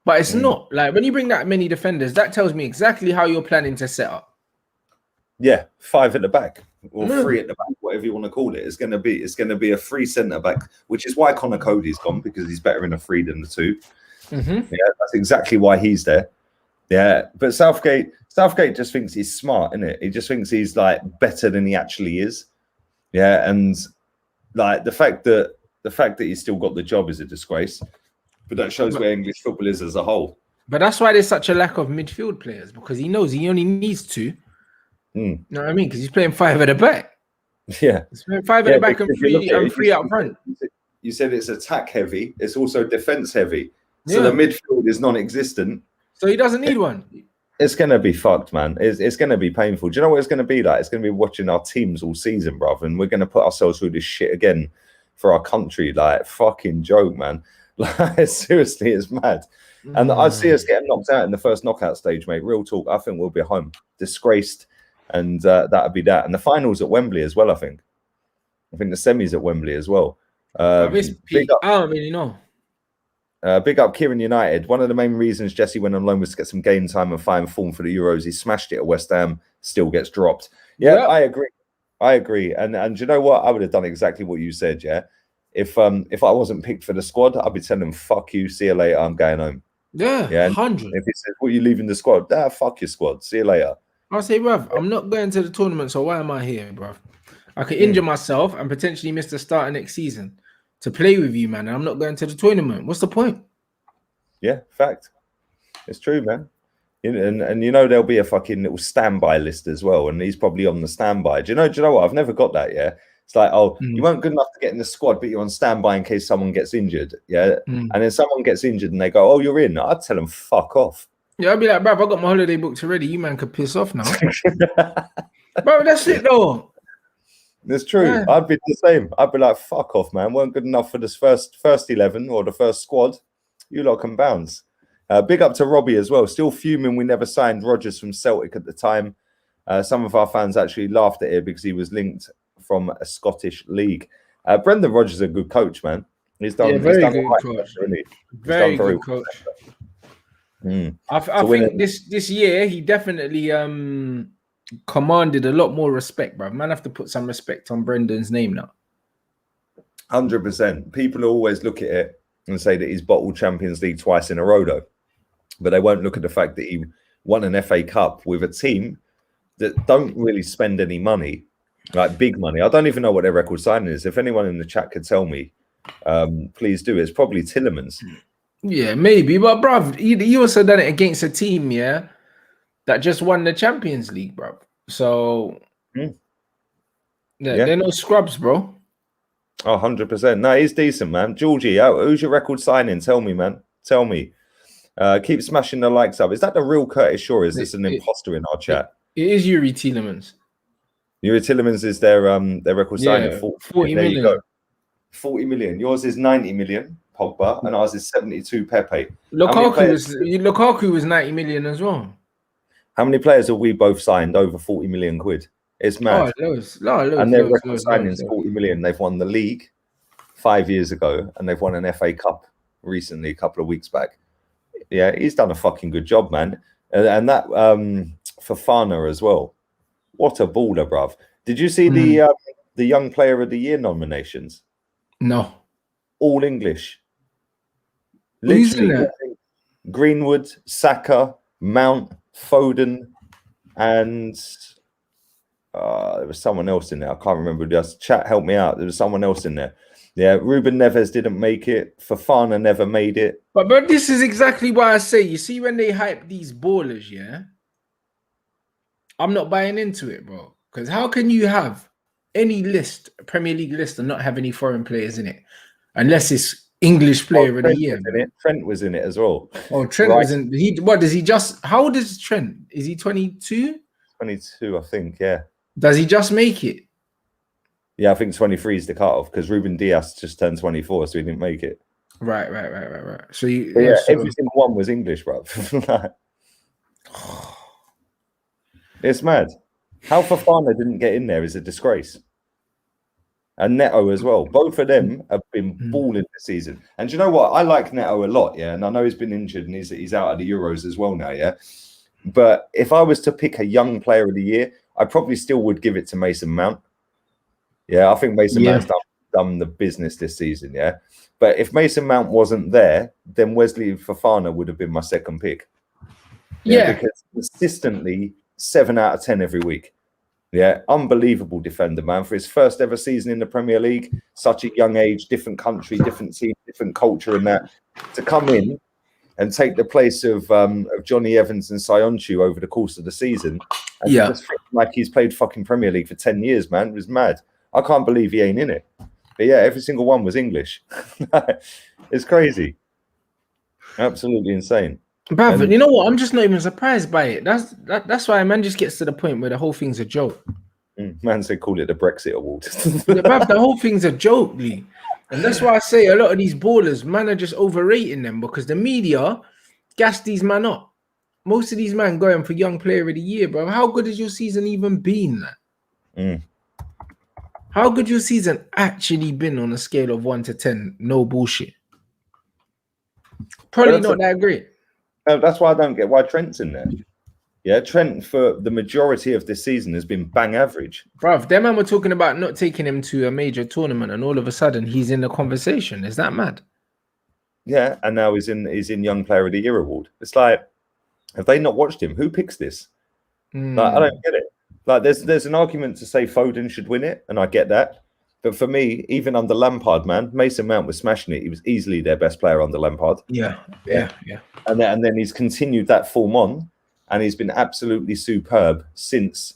but it's not. Like when you bring that many defenders, that tells me exactly how you're planning to set up. Yeah, 5 at the back or 3 at the back, whatever you want to call it. It's going to be a 3 centre back, which is why Connor Cody's gone, because he's better in a 3 than the 2. Yeah, that's exactly why he's there. Yeah, but Southgate just thinks he's smart, innit? He just thinks he's like better than he actually is. Yeah, and like the fact that he's still got the job is a disgrace. But that shows where English football is as a whole. But that's why there's such a lack of midfield players, because he knows he only needs 2. You know what I mean? Because he's playing 5 at the back. Yeah, he's playing 5 at the back and 3 out front. You said it's attack heavy. It's also defense heavy. So the midfield is non-existent. So he doesn't need one. It's going to be fucked, man. It's going to be painful. Do you know what it's going to be like? It's going to be watching our teams all season, bruv, and we're going to put ourselves through this shit again for our country. Like, fucking joke, man. Like, seriously, it's mad. And I see us getting knocked out in the first knockout stage, mate. Real talk. I think we'll be home, disgraced, and that'll be that. And the finals at Wembley as well, I think. I think the semis at Wembley as well. I don't really know. Big up Kieran United. One of the main reasons Jesse went on loan was to get some game time and find form for the Euros. He smashed it at West Ham, still gets dropped. Yeah, I agree. And you know what? I would have done exactly what you said, yeah. If I wasn't picked for the squad, I'd be telling him, fuck you, see you later, I'm going home. Yeah, 100. If he says, what, you leaving the squad? Fuck your squad, see you later. I'll say, bruv, I'm not going to the tournament, so why am I here, bruv? I could injure myself and potentially miss the start of next season to play with you, man. And I'm not going to the tournament. What's the point? Yeah, fact. It's true, man. And you know there'll be a fucking little standby list as well, and he's probably on the standby. Do you know what? I've never got that. Yeah, it's like, oh, you weren't good enough to get in the squad, but you're on standby in case someone gets injured. Yeah, and then someone gets injured and they go, oh, you're in. I'd tell them fuck off. Yeah, I'd be like, bruv, I got my holiday booked already. You man could piss off now. Bro, that's it though. It's true. Yeah. I'd be the same. I'd be like, fuck off, man. Weren't good enough for this first 11 or the first squad. You lot can bounce. Big up to Robbie as well. Still fuming we never signed Rodgers from Celtic at the time. Some of our fans actually laughed at it because he was linked from a Scottish league. Brendan Rodgers is a good coach, man. He's done very good coach. Really. Very good coach. I think this year he definitely commanded a lot more respect, bro. Man, have to put some respect on Brendan's name now. 100%. People always look at it and say that he's bottled Champions League twice in a row, though. But they won't look at the fact that he won an FA Cup with a team that don't really spend any money, like big money. I don't even know what their record signing is. If anyone in the chat could tell me, please do. It's probably Tillemans. Yeah, maybe. But, bruv, you also done it against a team, yeah, that just won the Champions League, bro. So, they're no scrubs, bro. Oh, 100%. No, he's decent, man. Georgie, who's your record signing? Tell me, man. Tell me. Keep smashing the likes up. Is that the real Curtis Shaw? Is this an imposter in our chat? It is Yuri Tillemans. Yuri Tillemans is their record signing. 40 million. You go. 40 million. Yours is 90 million, Pogba, and ours is 72, Pepe. Lukaku was 90 million as well. How many players have we both signed over 40 million quid? It's mad. Loads, and their record signings 40 million. They've won the league 5 years ago, and they've won an FA Cup recently, a couple of weeks back. Yeah, he's done a fucking good job, man. And that Fofana as well. What a baller, bruv. Did you see the Young Player of the Year nominations? No. All English. Literally, Greenwood, Saka, Mount, Foden, and there was someone else in there. I can't remember. Just chat, help me out. There was someone else in there. Yeah, Ruben Neves didn't make it. Fofana never made it. But this is exactly why I say, you see, when they hype these ballers, yeah, I'm not buying into it, bro. Because how can you have any list, Premier League list, and not have any foreign players in it? Unless it's English player of the year. Trent was in it as well. Oh, Trent was in. How old is Trent? Is he 22? 22, I think, yeah. Does he just make it? Yeah, I think 23 is the cutoff because Ruben Diaz just turned 24, so he didn't make it. Right. So Every single one was English, bro. It's mad. How Fofana didn't get in there is a disgrace. And Neto as well. Both of them have been balling this season. And do you know what? I like Neto a lot, yeah. And I know he's been injured and he's out of the Euros as well now, yeah. But if I was to pick a young player of the year, I probably still would give it to Mason Mount. Yeah, I think Mason Mount's done the business this season, yeah. But if Mason Mount wasn't there, then Wesley Fofana would have been my second pick. Yeah, because consistently 7 out of 10 every week. Yeah, unbelievable defender, man. For his first ever season in the Premier League, such a young age, different country, different team, different culture, and that to come in and take the place of Johnny Evans and Sionchu over the course of the season, and just feel like he's played fucking Premier League for 10 years, man. It was mad. I can't believe he ain't in it. But yeah, every single one was English. It's crazy, absolutely insane. But you know what? I'm just not even surprised by it. That's why man just gets to the point where the whole thing's a joke. Man said call it the Brexit award. Bruv, the whole thing's a joke, Lee. And that's why I say a lot of these ballers, man, are just overrating them because the media gas these man up. Most of these men going for young player of the year, bro. How good has your season even been? How good your season actually been on a scale of 1 to 10? No bullshit. Probably not that great. No, that's why I don't get why Trent's in there. Yeah, Trent for the majority of this season has been bang average. Bruv, them man were talking about not taking him to a major tournament, and all of a sudden he's in the conversation. Is that mad? Yeah, and now he's in Young Player of the Year award. It's like, have they not watched him? Who picks this? Like, I don't get it. Like, there's an argument to say Foden should win it, and I get that. But for me, even under Lampard, man, Mason Mount was smashing it. He was easily their best player under Lampard. Yeah. And then he's continued that form on, and he's been absolutely superb since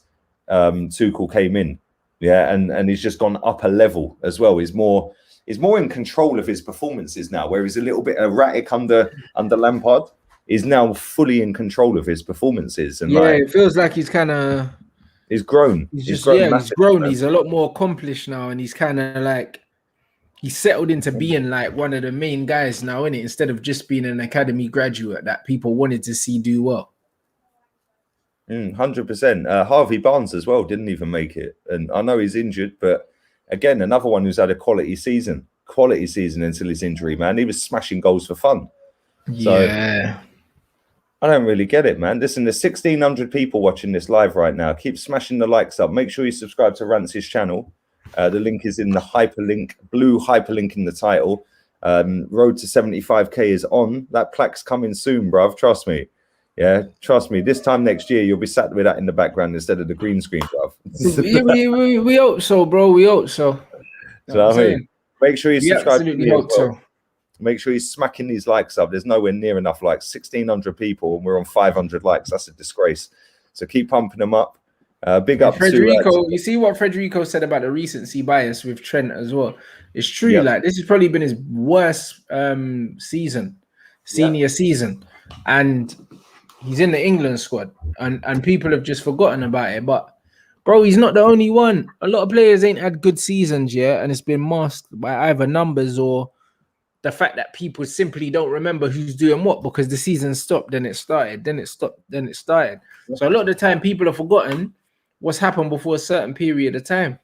Tuchel came in. Yeah, and he's just gone up a level as well. He's more in control of his performances now, where he's a little bit erratic under Lampard. He's now fully in control of his performances, and it feels like he's kind of. He's grown. He's grown. He's a lot more accomplished now, and he's kind of like he's settled into being like one of the main guys now, innit? Instead of just being an academy graduate that people wanted to see do well. 100%. Harvey Barnes as well didn't even make it, and I know he's injured, but again, another one who's had a quality season until his injury. Man, he was smashing goals for fun. Yeah. So, I don't really get it, man. Listen, there's 1,600 people watching this live right now. Keep smashing the likes up. Make sure you subscribe to Rance's channel. The link is in the hyperlink, blue hyperlink in the title. Road to 75k is on. That plaque's coming soon, bruv. Trust me. Yeah, trust me. This time next year, you'll be sat with that in the background instead of the green screen, bruv. we hope so, bro. We hope so. So, I mean, make sure you subscribe. Absolutely hope so. Make sure he's smacking these likes up. There's nowhere near enough likes. 1,600 people, and we're on 500 likes. That's a disgrace. So keep pumping them up. Big up Federico. You see what Federico said about the recency bias with Trent as well. It's true. Yep. Like, this has probably been his worst senior season, and he's in the England squad, and people have just forgotten about it. But bro, he's not the only one. A lot of players ain't had good seasons yet, and it's been masked by either numbers or the fact that people simply don't remember who's doing what because the season stopped, then it started, then it stopped, then it started. So a lot of the time, people have forgotten what's happened before a certain period of time.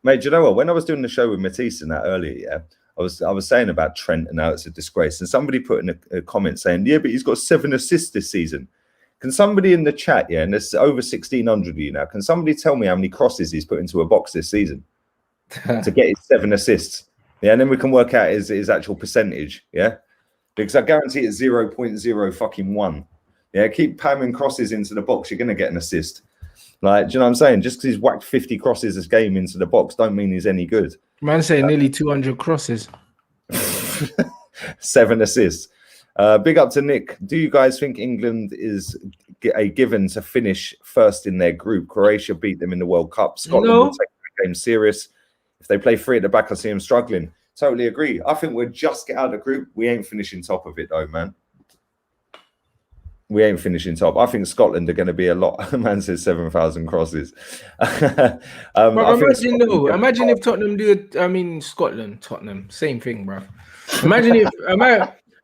Mate, do you know what? When I was doing the show with Matisse and that earlier, yeah, I was saying about Trent and how it's a disgrace, and somebody put in a comment saying, "Yeah, but he's got 7 assists this season." Can somebody in the chat, yeah, and there's over 1,600 of you now, can somebody tell me how many crosses he's put into a box this season to get his 7 assists? Yeah, and then we can work out his actual percentage, yeah? Because I guarantee it's 0.0 fucking 1. Yeah, keep pamming crosses into the box, you're going to get an assist. Like, do you know what I'm saying? Just because he's whacked 50 crosses this game into the box don't mean he's any good. Man saying nearly 200 crosses. 7 assists. Big up to Nick. Do you guys think England is a given to finish first in their group? Croatia beat them in the World Cup. Scotland will take the game serious. If they play 3 at the back, I see them struggling. Totally agree. I think we'll just get out of the group. We ain't finishing top of it, though, man. We ain't finishing top. I think Scotland are going to be a lot. Man says 7,000 crosses. But imagine if Tottenham do it. I mean, Tottenham, same thing, bro. Imagine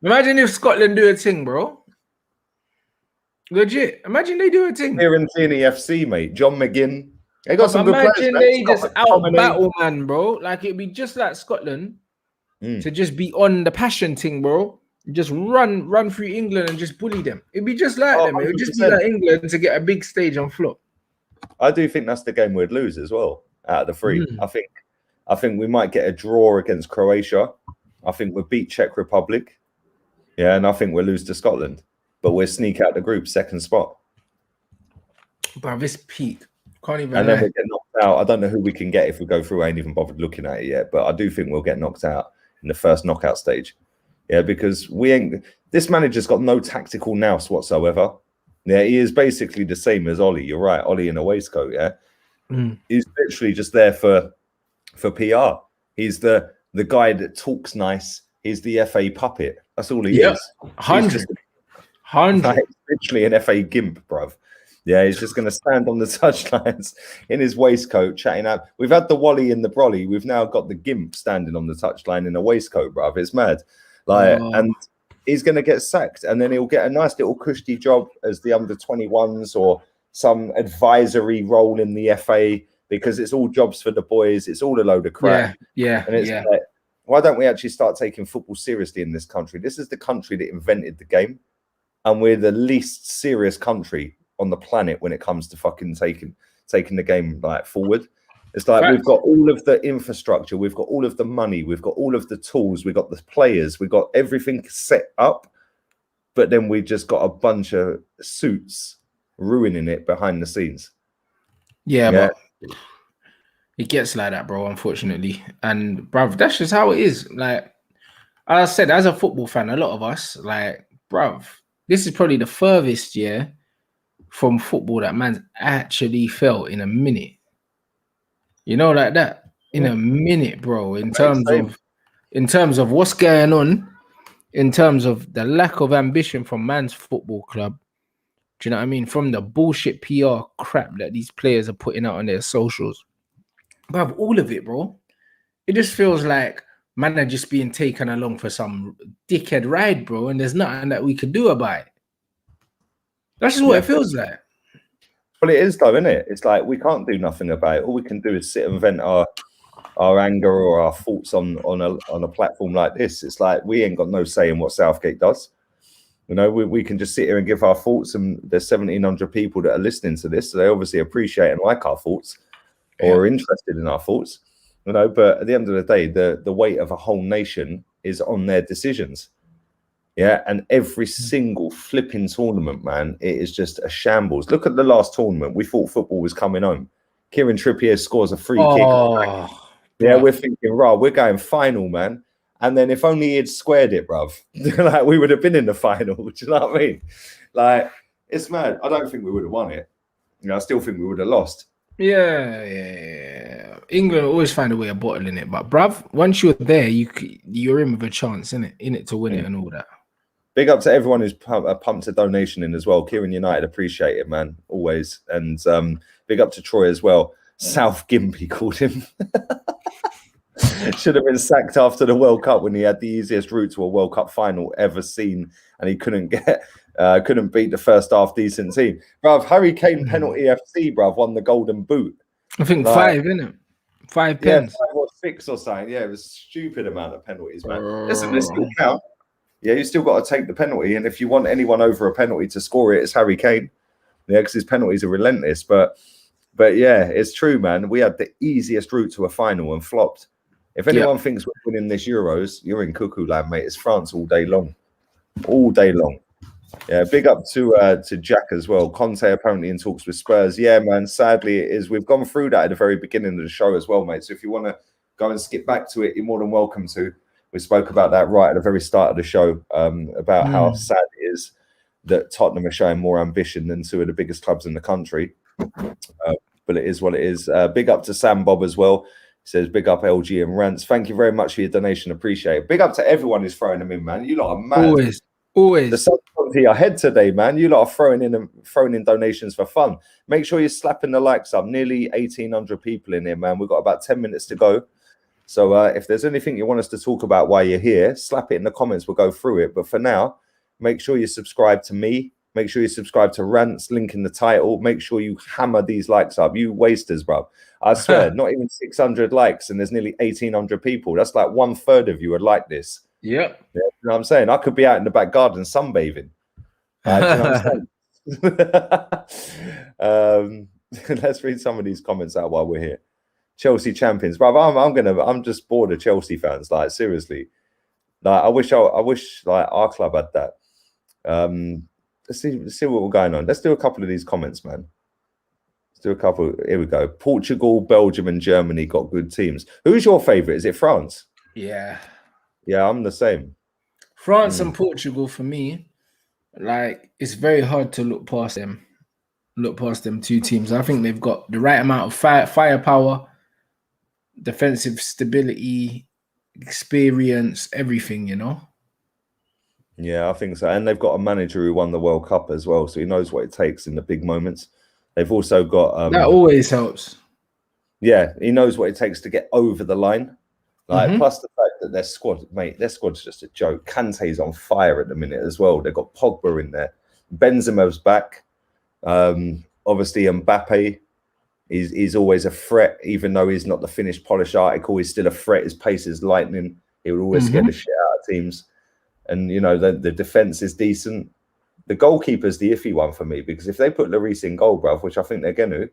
if Scotland do a thing, bro. Legit. Imagine they do a thing. Here in Tierney FC, mate. John McGinn. They got some good players. Imagine they just out battle, man, bro. Like it'd be just like Scotland to just be on the passion thing, bro. Just run through England and just bully them. It'd be just like them. It would just be like England to get a big stage on flop. I do think that's the game we'd lose as well out of the three. I think we might get a draw against Croatia. I think we'll beat Czech Republic. Yeah, and I think we'll lose to Scotland. But we'll sneak out the group, second spot. But this peak. Can't even. And then we get knocked out. I don't know who we can get if we go through. I ain't even bothered looking at it yet. But I do think we'll get knocked out in the first knockout stage. Yeah, because this manager's got no tactical nous whatsoever. Yeah, he is basically the same as Ollie. You're right, Ollie in a waistcoat. Yeah, he's literally just there for PR. He's the guy that talks nice. He's the FA puppet. That's all he is. 100. Like, literally an FA gimp, bruv. Yeah, he's just going to stand on the touchlines in his waistcoat, chatting out. We've had the Wally and the Brolly. We've now got the gimp standing on the touchline in a waistcoat, bruv. It's mad. Like, and he's going to get sacked, and then he'll get a nice little cushy job as the under-21s or some advisory role in the FA, because it's all jobs for the boys. It's all a load of crap. Yeah. And it's like, why don't we actually start taking football seriously in this country? This is the country that invented the game, and we're the least serious country on the planet when it comes to fucking taking the game like forward. It's like we've got all of the infrastructure, we've got all of the money, we've got all of the tools, we've got the players, we've got everything set up, but then we just got a bunch of suits ruining it behind the scenes. Yeah. But it gets like that, bro, unfortunately. And bruv, that's just how it is. Like I said, as a football fan, a lot of us, like, bruv, this is probably the furthest from football that man's actually felt in a minute. You know, like that. In a minute, bro. In terms of what's going on, in terms of the lack of ambition from man's football club. Do you know what I mean? From the bullshit PR crap that these players are putting out on their socials. But all of it, bro. It just feels like man are just being taken along for some dickhead ride, bro, and there's nothing that we could do about it. That's just what it feels like. Well, it is though, isn't it? It's like we can't do nothing about it. All we can do is sit and vent our anger or our thoughts on a platform like this. It's like we ain't got no say in what Southgate does. You know, we can just sit here and give our thoughts, and there's 1,700 people that are listening to this, so they obviously appreciate and like our thoughts or are interested in our thoughts. You know, but at the end of the day, the weight of a whole nation is on their decisions. Yeah, and every single flipping tournament, man, it is just a shambles. Look at the last tournament. We thought football was coming home. Kieran Trippier scores a free kick. Yeah, we're thinking, we're going final, man. And then if only he'd squared it, bruv, like we would have been in the final. Do you know what I mean? Like, it's mad. I don't think we would have won it. You know, I still think we would have lost. Yeah. England always find a way of bottling it. But, bruv, once you're there, you're in with a chance, in it to win it and all that. Big up to everyone who's pumped a donation in as well. Kieran United, appreciate it, man, always. And big up to Troy as well. South Gimpy called him. Should have been sacked after the World Cup when he had the easiest route to a World Cup final ever seen, and he couldn't beat the first half decent team. Bruv, Harry Kane penalty FC, bruv, won the Golden Boot. I think 5, isn't it? 5 pens. 5 or 6 or something. Yeah, it was a stupid amount of penalties, man. Listen, they still count. Yeah, you still got to take the penalty, and if you want anyone over a penalty to score it, it's Harry Kane. Yeah, because his penalties are relentless. But yeah, it's true, man. We had the easiest route to a final and flopped. If anyone thinks we're winning this Euros, you're in cuckoo land, mate. It's France all day long. All day long. Yeah, big up to Jack as well. Conte apparently in talks with Spurs. Yeah, man, sadly it is. We've gone through that at the very beginning of the show as well, mate. So if you want to go and skip back to it, you're more than welcome to. We spoke about that right at the very start of the show, about how sad it is that Tottenham are showing more ambition than 2 of the biggest clubs in the country. But it is what it is. Big up to Sam Bob as well. He says, big up LG and Rants. Thank you very much for your donation. Appreciate it. Big up to everyone who's throwing them in, man. You lot are mad. Always. The subs got to your head today, man. You lot are throwing in donations for fun. Make sure you're slapping the likes up. Nearly 1,800 people in here, man. We've got about 10 minutes to go. So if there's anything you want us to talk about while you're here, slap it in the comments. We'll go through it. But for now, make sure you subscribe to me. Make sure you subscribe to Rants, link in the title. Make sure you hammer these likes up. You wasters, bro. I swear, not even 600 likes and there's nearly 1,800 people. That's like 1/3 of you would like this. Yep. Yeah, you know what I'm saying? I could be out in the back garden sunbathing. Do you know what I'm saying? Let's read some of these comments out while we're here. Chelsea champions, bro. I'm just bored of Chelsea fans. Like, seriously. Like, I wish like our club had that. Let's see what we're going on. Let's do a couple of these comments, man. Let's do a couple. Here we go. Portugal, Belgium, and Germany got good teams. Who's your favorite? Is it France? Yeah. Yeah, I'm the same. France and Portugal for me, like, it's very hard to look past them. Look past them two teams. I think they've got the right amount of firepower, defensive stability, experience, everything, you know? Yeah, I think so. And they've got a manager who won the World Cup as well, so he knows what it takes in the big moments. They've also got that always helps. Yeah, he knows what it takes to get over the line. Like, plus the fact that their squad's just a joke. Kante's on fire at the minute as well. They've got Pogba in there. Benzema's back. Obviously Mbappe is always a threat, even though he's not the finished polished article. He's still a threat. His pace is lightning. He will always get the shit out of teams. And you know, the defense is decent. The goalkeeper's the iffy one for me, because if they put Lloris in goal, bruv, which I think they're gonna,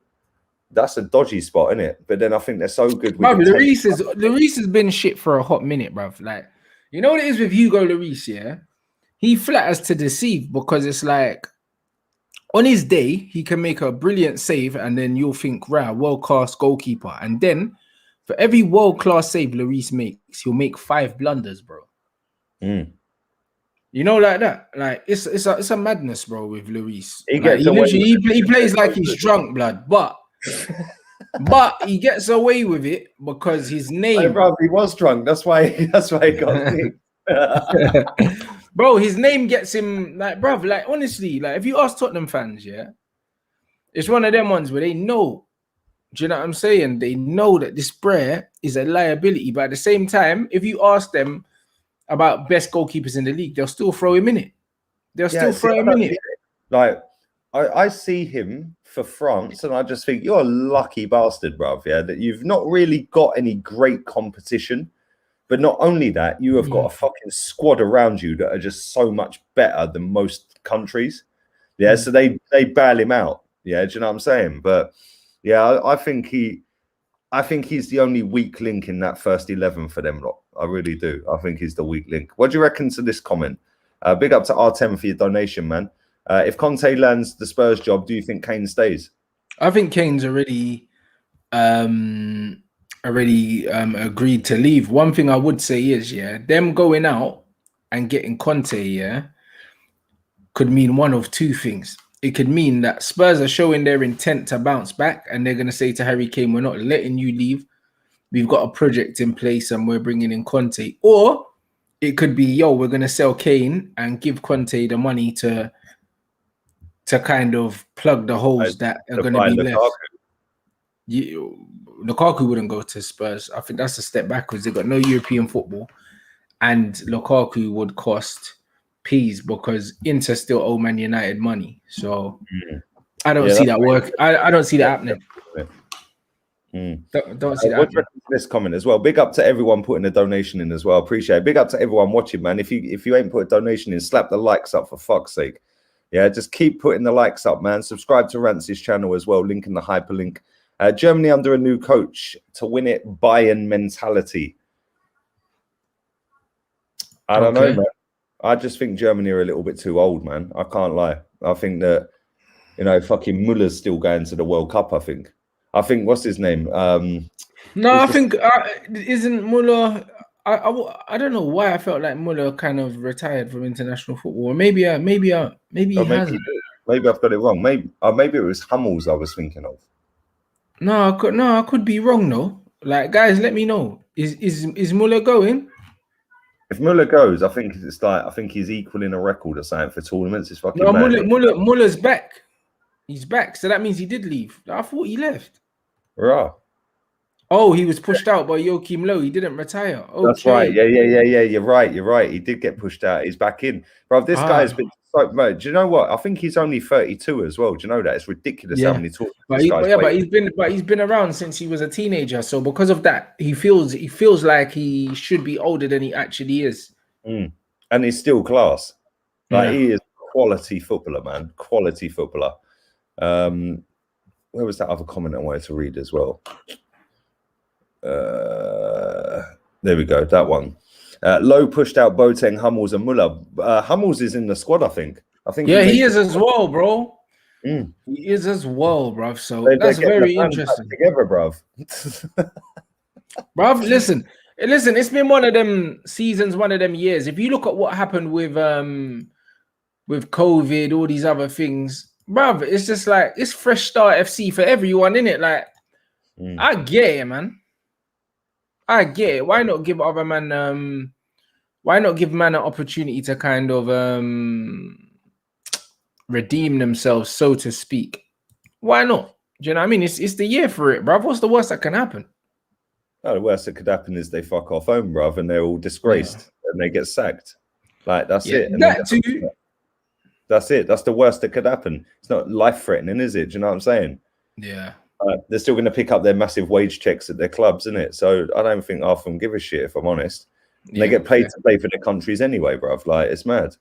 that's a dodgy spot, isn't it? But then I think they're so good. Lloris has been shit for a hot minute, bruv. Like, you know what it is with Hugo Lloris, yeah? He flatters to deceive, because it's like, on his day, he can make a brilliant save, and then you'll think, right, world-class goalkeeper. And then, for every world-class save Lloris makes, he'll make 5 blunders, bro. You know, like that. Like, it's a madness, bro, with Lloris. He plays like he's drunk, blood, but he gets away with it because his name. Hey, bro, he was drunk. That's why he got me. Bro, his name gets him, like, bro, like, honestly, like, if you ask Tottenham fans, yeah, it's one of them ones where they know, do you know what I'm saying? They know that this Brer is a liability, but at the same time, if you ask them about best goalkeepers in the league, they'll still throw him in it. Like, I see him for France, and I just think, you're a lucky bastard, bruv, yeah, that you've not really got any great competition. But not only that, you have got a fucking squad around you that are just so much better than most countries. Yeah, so they bail him out. Yeah, do you know what I'm saying? But yeah, I think he's the only weak link in that first 11 for them lot. I really do. I think he's the weak link. What do you reckon to this comment? Big up to R10 for your donation, man. If Conte lands the Spurs job, do you think Kane stays? I think Kane's already agreed to leave. One thing I would say is, yeah, them going out and getting Conte, yeah, could mean one of two things. It could mean that Spurs are showing their intent to bounce back, and they're going to say to Harry Kane, we're not letting you leave. We've got a project in place and we're bringing in Conte. Or it could be, yo, we're going to sell Kane and give Conte the money to kind of plug the holes that are going to be left. Lukaku wouldn't go to Spurs. I think that's a step backwards. They've got no European football, and Lukaku would cost peas because Inter still owe Man United money. So I don't see that work. I don't see that happening. Don't see that happening. This comment as well. Big up to everyone putting a donation in as well. Appreciate it. Big up to everyone watching, man. If you ain't put a donation in, slap the likes up for fuck's sake. Yeah, just keep putting the likes up, man. Subscribe to Rance's channel as well. Link in the hyperlink. Germany under a new coach to win it. Bayern mentality. I don't know, man. I just think Germany are a little bit too old, man. I can't lie. I think that, you know, fucking Muller's still going to the World Cup, I think. What's his name? I think isn't Muller. I don't know why I felt like Muller kind of retired from international football. Maybe he hasn't. Maybe I've got it wrong. Maybe it was Hummels I was thinking of. No, I could be wrong though. Like, guys, let me know. Is Muller going? If Muller goes, I think it's like I think he's equaling a record or something for tournaments. It's fucking No, mad. Muller's back. He's back, so that means he did leave. I thought he left. Right. Oh, he was pushed out by Joachim Low. He didn't retire. Okay. That's right. Yeah. You're right. He did get pushed out. He's back in. Bro, this guy has been so much. Do you know what? I think he's only 32 as well. Do you know that? It's ridiculous how many tournaments this guy's played. But he's been around since he was a teenager. So because of that, he feels like he should be older than he actually is. And he's still class. Like he is quality footballer, man. Quality footballer. Where was that other comment I wanted to read as well? There we go. That one. Low pushed out Boateng, Hummels, and Muller. Hummels is in the squad, I think. Yeah, he is as well, bro. He is as well, bruv. So that's very interesting. Together, bruv. Bruv, listen. It's been one of them seasons, one of them years. If you look at what happened with COVID, all these other things, bruv, it's just like it's fresh start FC for everyone, innit? Like, I get it, man. I get it. Why not give other man why not give man an opportunity to kind of redeem themselves, so to speak? Why not? Do you know what I mean? It's the year for it, bruv. What's the worst that can happen? Oh, the worst that could happen is they fuck off home, bruv, and they're all disgraced and they get sacked. Like, that's it. And that too. That's it. That's the worst that could happen. It's not life-threatening, is it? Do you know what I'm saying? Yeah. They're still going to pick up their massive wage checks at their clubs, isn't it? So I don't think half of them give a shit, if I'm honest. And they get paid to play for their countries anyway, bruv. Like, it's mad.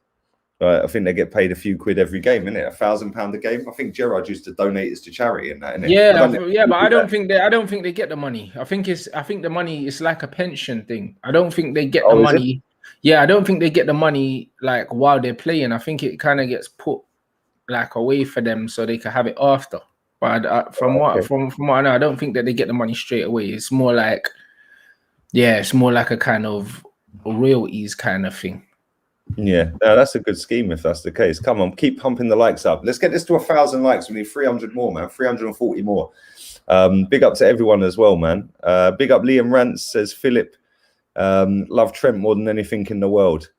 I think they get paid a few quid every game, innit? £1,000 a game. I think Gerrard used to donate it to charity and that, innit? Yeah, but I don't think they get the money. I think the money is like a pension thing. I don't think they get the money. Yeah, I don't think they get the money like while they're playing. I think it kind of gets put like away for them so they can have it after. But from what I know, I don't think that they get the money straight away. It's more like, it's more like a kind of royalties kind of thing. Yeah, no, that's a good scheme if that's the case. Come on, keep pumping the likes up. Let's get this to 1,000 likes. We need 300 more, man. 340 more. Big up to everyone as well, man. Big up Liam Rance, says Philip. Love Trent more than anything in the world.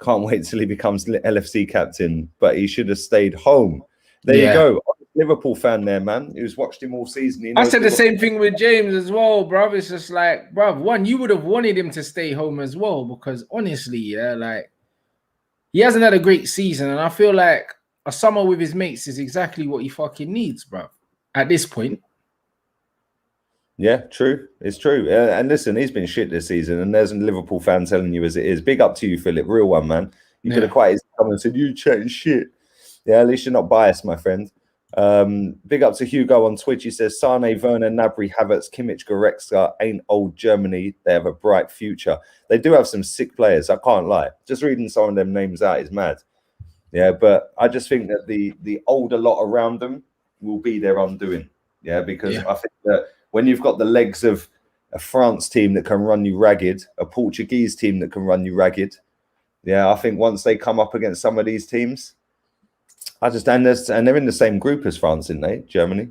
Can't wait till he becomes LFC captain, but he should have stayed home. There you go. Liverpool fan there, man, who's watched him all season. I said the same thing with James as well, bruv. It's just like, bruv, one, you would have wanted him to stay home as well, because honestly, like, he hasn't had a great season, and I feel like a summer with his mates is exactly what he fucking needs, bruv, at this point. Yeah, true. It's true. And listen, he's been shit this season, and there's a Liverpool fan telling you as it is. Big up to you, Philip. Real one, man. You could have quite easily come and said, you chatting shit. Yeah, at least you're not biased, my friend. Big up to Hugo on Twitch. He says, Sane, Werner, Gnabry, Havertz, Kimmich, Goretzka ain't old Germany. They have a bright future. They do have some sick players, I can't lie. Just reading some of them names out is mad. Yeah, but I just think that the older lot around them will be their undoing. Yeah, because I think that when you've got the legs of a France team that can run you ragged, a Portuguese team that can run you ragged, I think once they come up against some of these teams, and they're in the same group as France, aren't they? Germany,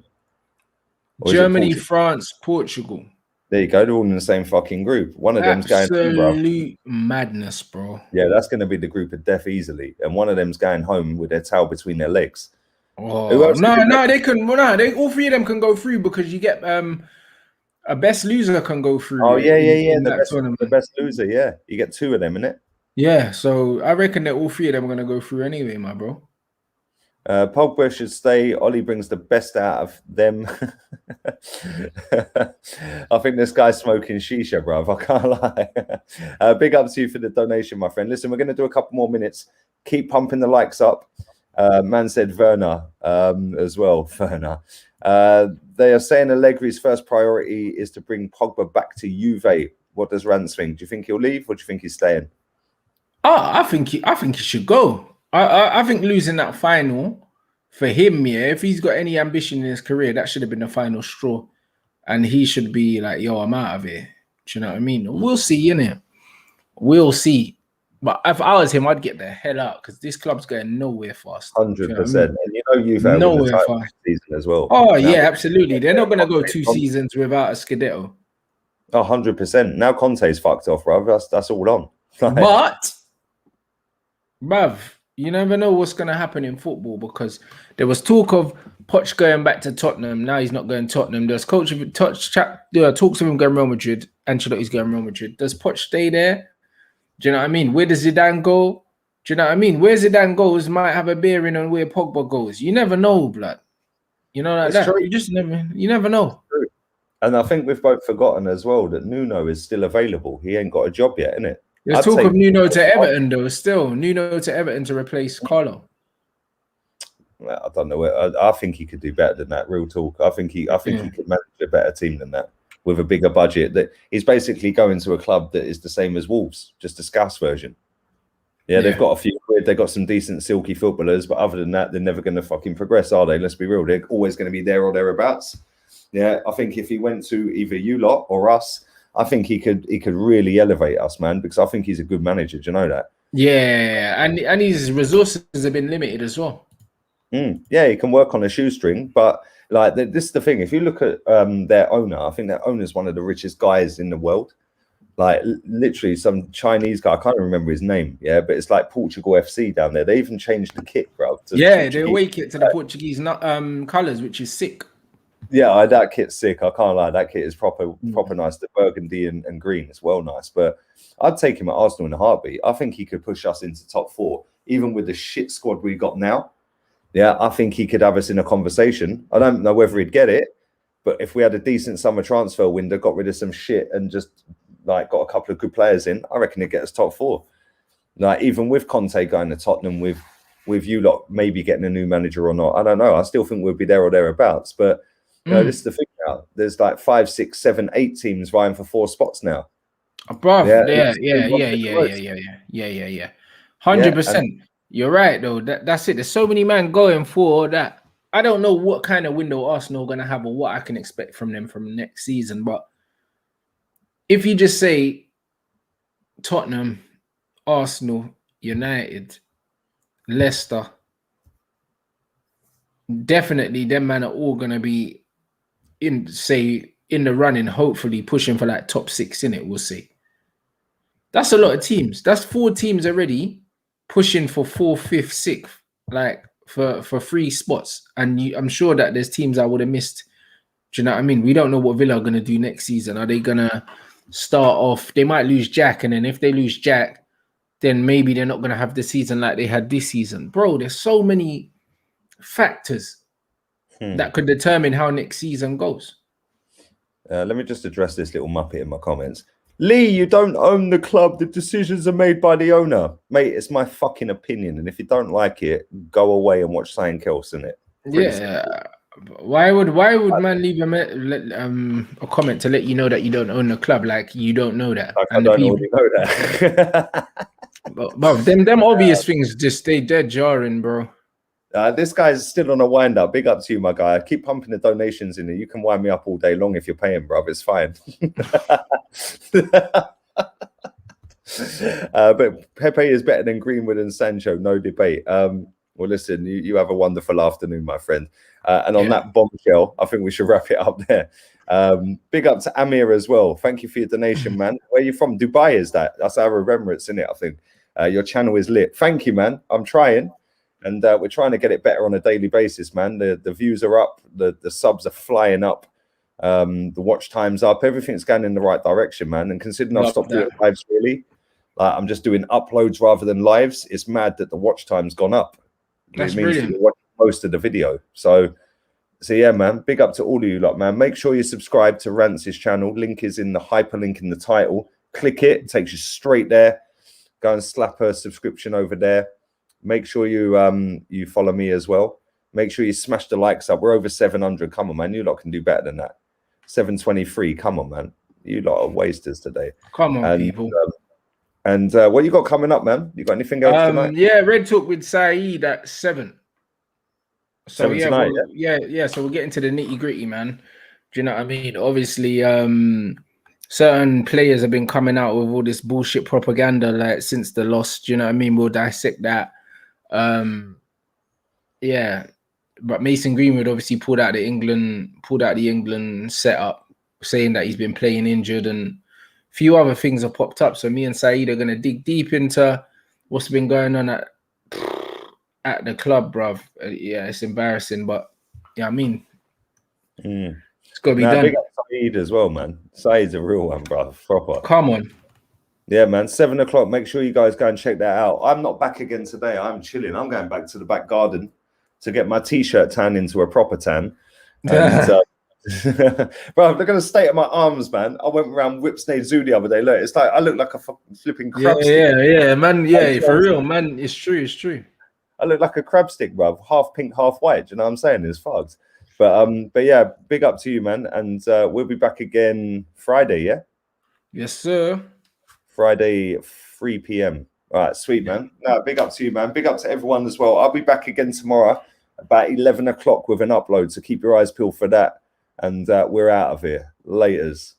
Germany, France, Portugal. There you go. They're all in the same fucking group. One of them's going home, bro. Absolute madness, bro. Yeah, that's going to be the group of death easily, and one of them's going home with their tail between their legs. Oh no, they can. Well, no, all three of them can go through because you get a best loser can go through. Oh yeah. The best loser, yeah. You get two of them, innit? Yeah, so I reckon that all three of them are gonna go through anyway, my bro. Pogba should stay. Ollie brings the best out of them. I think this guy's smoking shisha, bruv. I can't lie. Big up to you for the donation, my friend. Listen, we're going to do a couple more minutes. Keep pumping the likes up. Man said Werner as well. Werner. They are saying Allegri's first priority is to bring Pogba back to Juve. What does Rance think? Do you think he'll leave, or do you think he's staying? Oh, I think he should go. I think losing that final for him, if he's got any ambition in his career, that should have been the final straw. And he should be like, yo, I'm out of here. Do you know what I mean? We'll see, innit? We'll see. But if I was him, I'd get the hell out because this club's going nowhere fast. 100%. You know what I mean? And you know you've had nowhere fast season as well. Oh, yeah, absolutely. They're not going to go 2 seasons without a Scudetto. 100%. Now Conte's fucked off, bro. That's all on. Like, But, bruv, you never know what's going to happen in football, because there was talk of Poch going back to Tottenham. Now he's not going to Tottenham. There's talks of him going Real Madrid. Ancelotti's going Real Madrid. Does Poch stay there? Do you know what I mean? Where does Zidane go? Do you know what I mean? Where Zidane goes might have a bearing on where Pogba goes. You never know, blood. You know, like it's that. true. You never know. True. And I think we've both forgotten as well that Nuno is still available. He ain't got a job yet, innit? There's talk of Nuno to Everton, though. Still, Nuno to Everton to replace Carlo. I don't know. I think he could do better than that. Real talk. I think he could manage a better team than that with a bigger budget. That he's basically going to a club that is the same as Wolves, just a Scouse version. Yeah, they've got a few quid. They've got some decent silky footballers, but other than that, they're never going to fucking progress, are they? Let's be real. They're always going to be there or thereabouts. Yeah, I think if he went to either you lot or us, I think he could really elevate us, man, because I think he's a good manager. Do you know that? Yeah, and his resources have been limited as well. Yeah, he can work on a shoestring, but like this is the thing. If you look at their owner, I think their owner is one of the richest guys in the world. Like literally some Chinese guy, I can't remember his name. Yeah, but it's like Portugal FC down there. They even changed the kit, bro. Yeah, they away kit to the Portuguese colours, which is sick. Yeah, that kit's sick. I can't lie. That kit is proper nice. The burgundy and green is well nice. But I'd take him at Arsenal in a heartbeat. I think he could push us into top 4, even with the shit squad we got now. Yeah, I think he could have us in a conversation. I don't know whether he'd get it, but if we had a decent summer transfer window, got rid of some shit and just like got a couple of good players in, I reckon he'd get us top 4. Like even with Conte going to Tottenham, with you lot maybe getting a new manager or not, I don't know. I still think we'll be there or thereabouts. But you know, this is the thing now. There's like 5, 6, 7, 8 teams vying for 4 spots now. Bruv, yeah. 100%. You're right, though. That's it. There's so many men going for that. I don't know what kind of window Arsenal are going to have or what I can expect from them from next season. But if you just say Tottenham, Arsenal, United, Leicester, definitely them men are all going to be in the running, hopefully pushing for like top 6 in it. We'll see. That's a lot of teams. That's 4 teams already pushing for 4th, 5th, 6th, like for 3 spots. And I'm sure that there's teams I would have missed. Do you know what I mean? We don't know what Villa are going to do next season. Are they going to start off? They might lose Jack, and then if they lose Jack, then maybe they're not going to have the season like they had this season. Bro, there's so many factors that could determine how next season goes. Let me just address this little muppet in my comments. Lee, you don't own the club. The decisions are made by the owner. Mate, it's my fucking opinion. And if you don't like it, go away and watch something else, innit? Yeah. Why would man leave a comment to let you know that you don't own the club? Like you don't know that. Like, and I don't already know that. but them obvious things just stay dead jarring, bro. This guy's still on a wind up. Big up to you, my guy. Keep pumping the donations in there. You can wind me up all day long if you're paying, bro. It's fine. But Pepe is better than Greenwood and Sancho, no debate. Well, listen, you have a wonderful afternoon, my friend. And on that bombshell, I think we should wrap it up there. Big up to Amir as well. Thank you for your donation, man. Where are you from? Dubai is that? That's our remembrance, isn't it? I think your channel is lit. Thank you, man. I'm trying. And we're trying to get it better on a daily basis, man. The views are up. The subs are flying up. The watch time's up. Everything's going in the right direction, man. And considering I've stopped doing lives, really, I'm just doing uploads rather than lives. It's mad that the watch time's gone up. That's it means brilliant. you're watching most of the video. So yeah, man. Big up to all of you lot, man. Make sure you subscribe to Rance's channel. Link is in the hyperlink in the title. Click it. It takes you straight there. Go and slap a subscription over there. Make sure you follow me as well. Make sure you smash the likes up. We're over 700. Come on, man. You lot can do better than that. 723. Come on, man. You lot are wasters today. Come on, people. And what you got coming up, man? You got anything else tonight? Yeah, Red Talk with Saeed at 7. So 7 tonight, yeah. So we're getting to the nitty gritty, man. Do you know what I mean? Obviously, certain players have been coming out with all this bullshit propaganda, like since the loss. Do you know what I mean? We'll dissect that. Yeah, but Mason Greenwood obviously pulled out the England setup, saying that he's been playing injured and few other things have popped up. So me and Saeed are gonna dig deep into what's been going on at the club, bruv. Yeah, it's embarrassing, but yeah, I mean, it's gotta be done. Big up Saeed as well, man. Saeed's a real one, bro. Proper. Come on. Yeah, man. 7 o'clock. Make sure you guys go and check that out. I'm not back again today. I'm chilling. I'm going back to the back garden to get my t-shirt tan into a proper tan. And bro, look at the state of my arms, man. I went around Whipsnade Zoo the other day. Look, it's like I look like a fucking flipping crab stick. Yeah, man. Yeah, for real, man. It's true. I look like a crab stick, bro. Half pink, half white. Do you know what I'm saying? It's fucked. But yeah, big up to you, man. And we'll be back again Friday, yeah? Yes, sir. Friday, 3 p.m. All right, sweet, man. No, big up to you, man. Big up to everyone as well. I'll be back again tomorrow about 11 o'clock with an upload, so keep your eyes peeled for that. And we're out of here. Laters.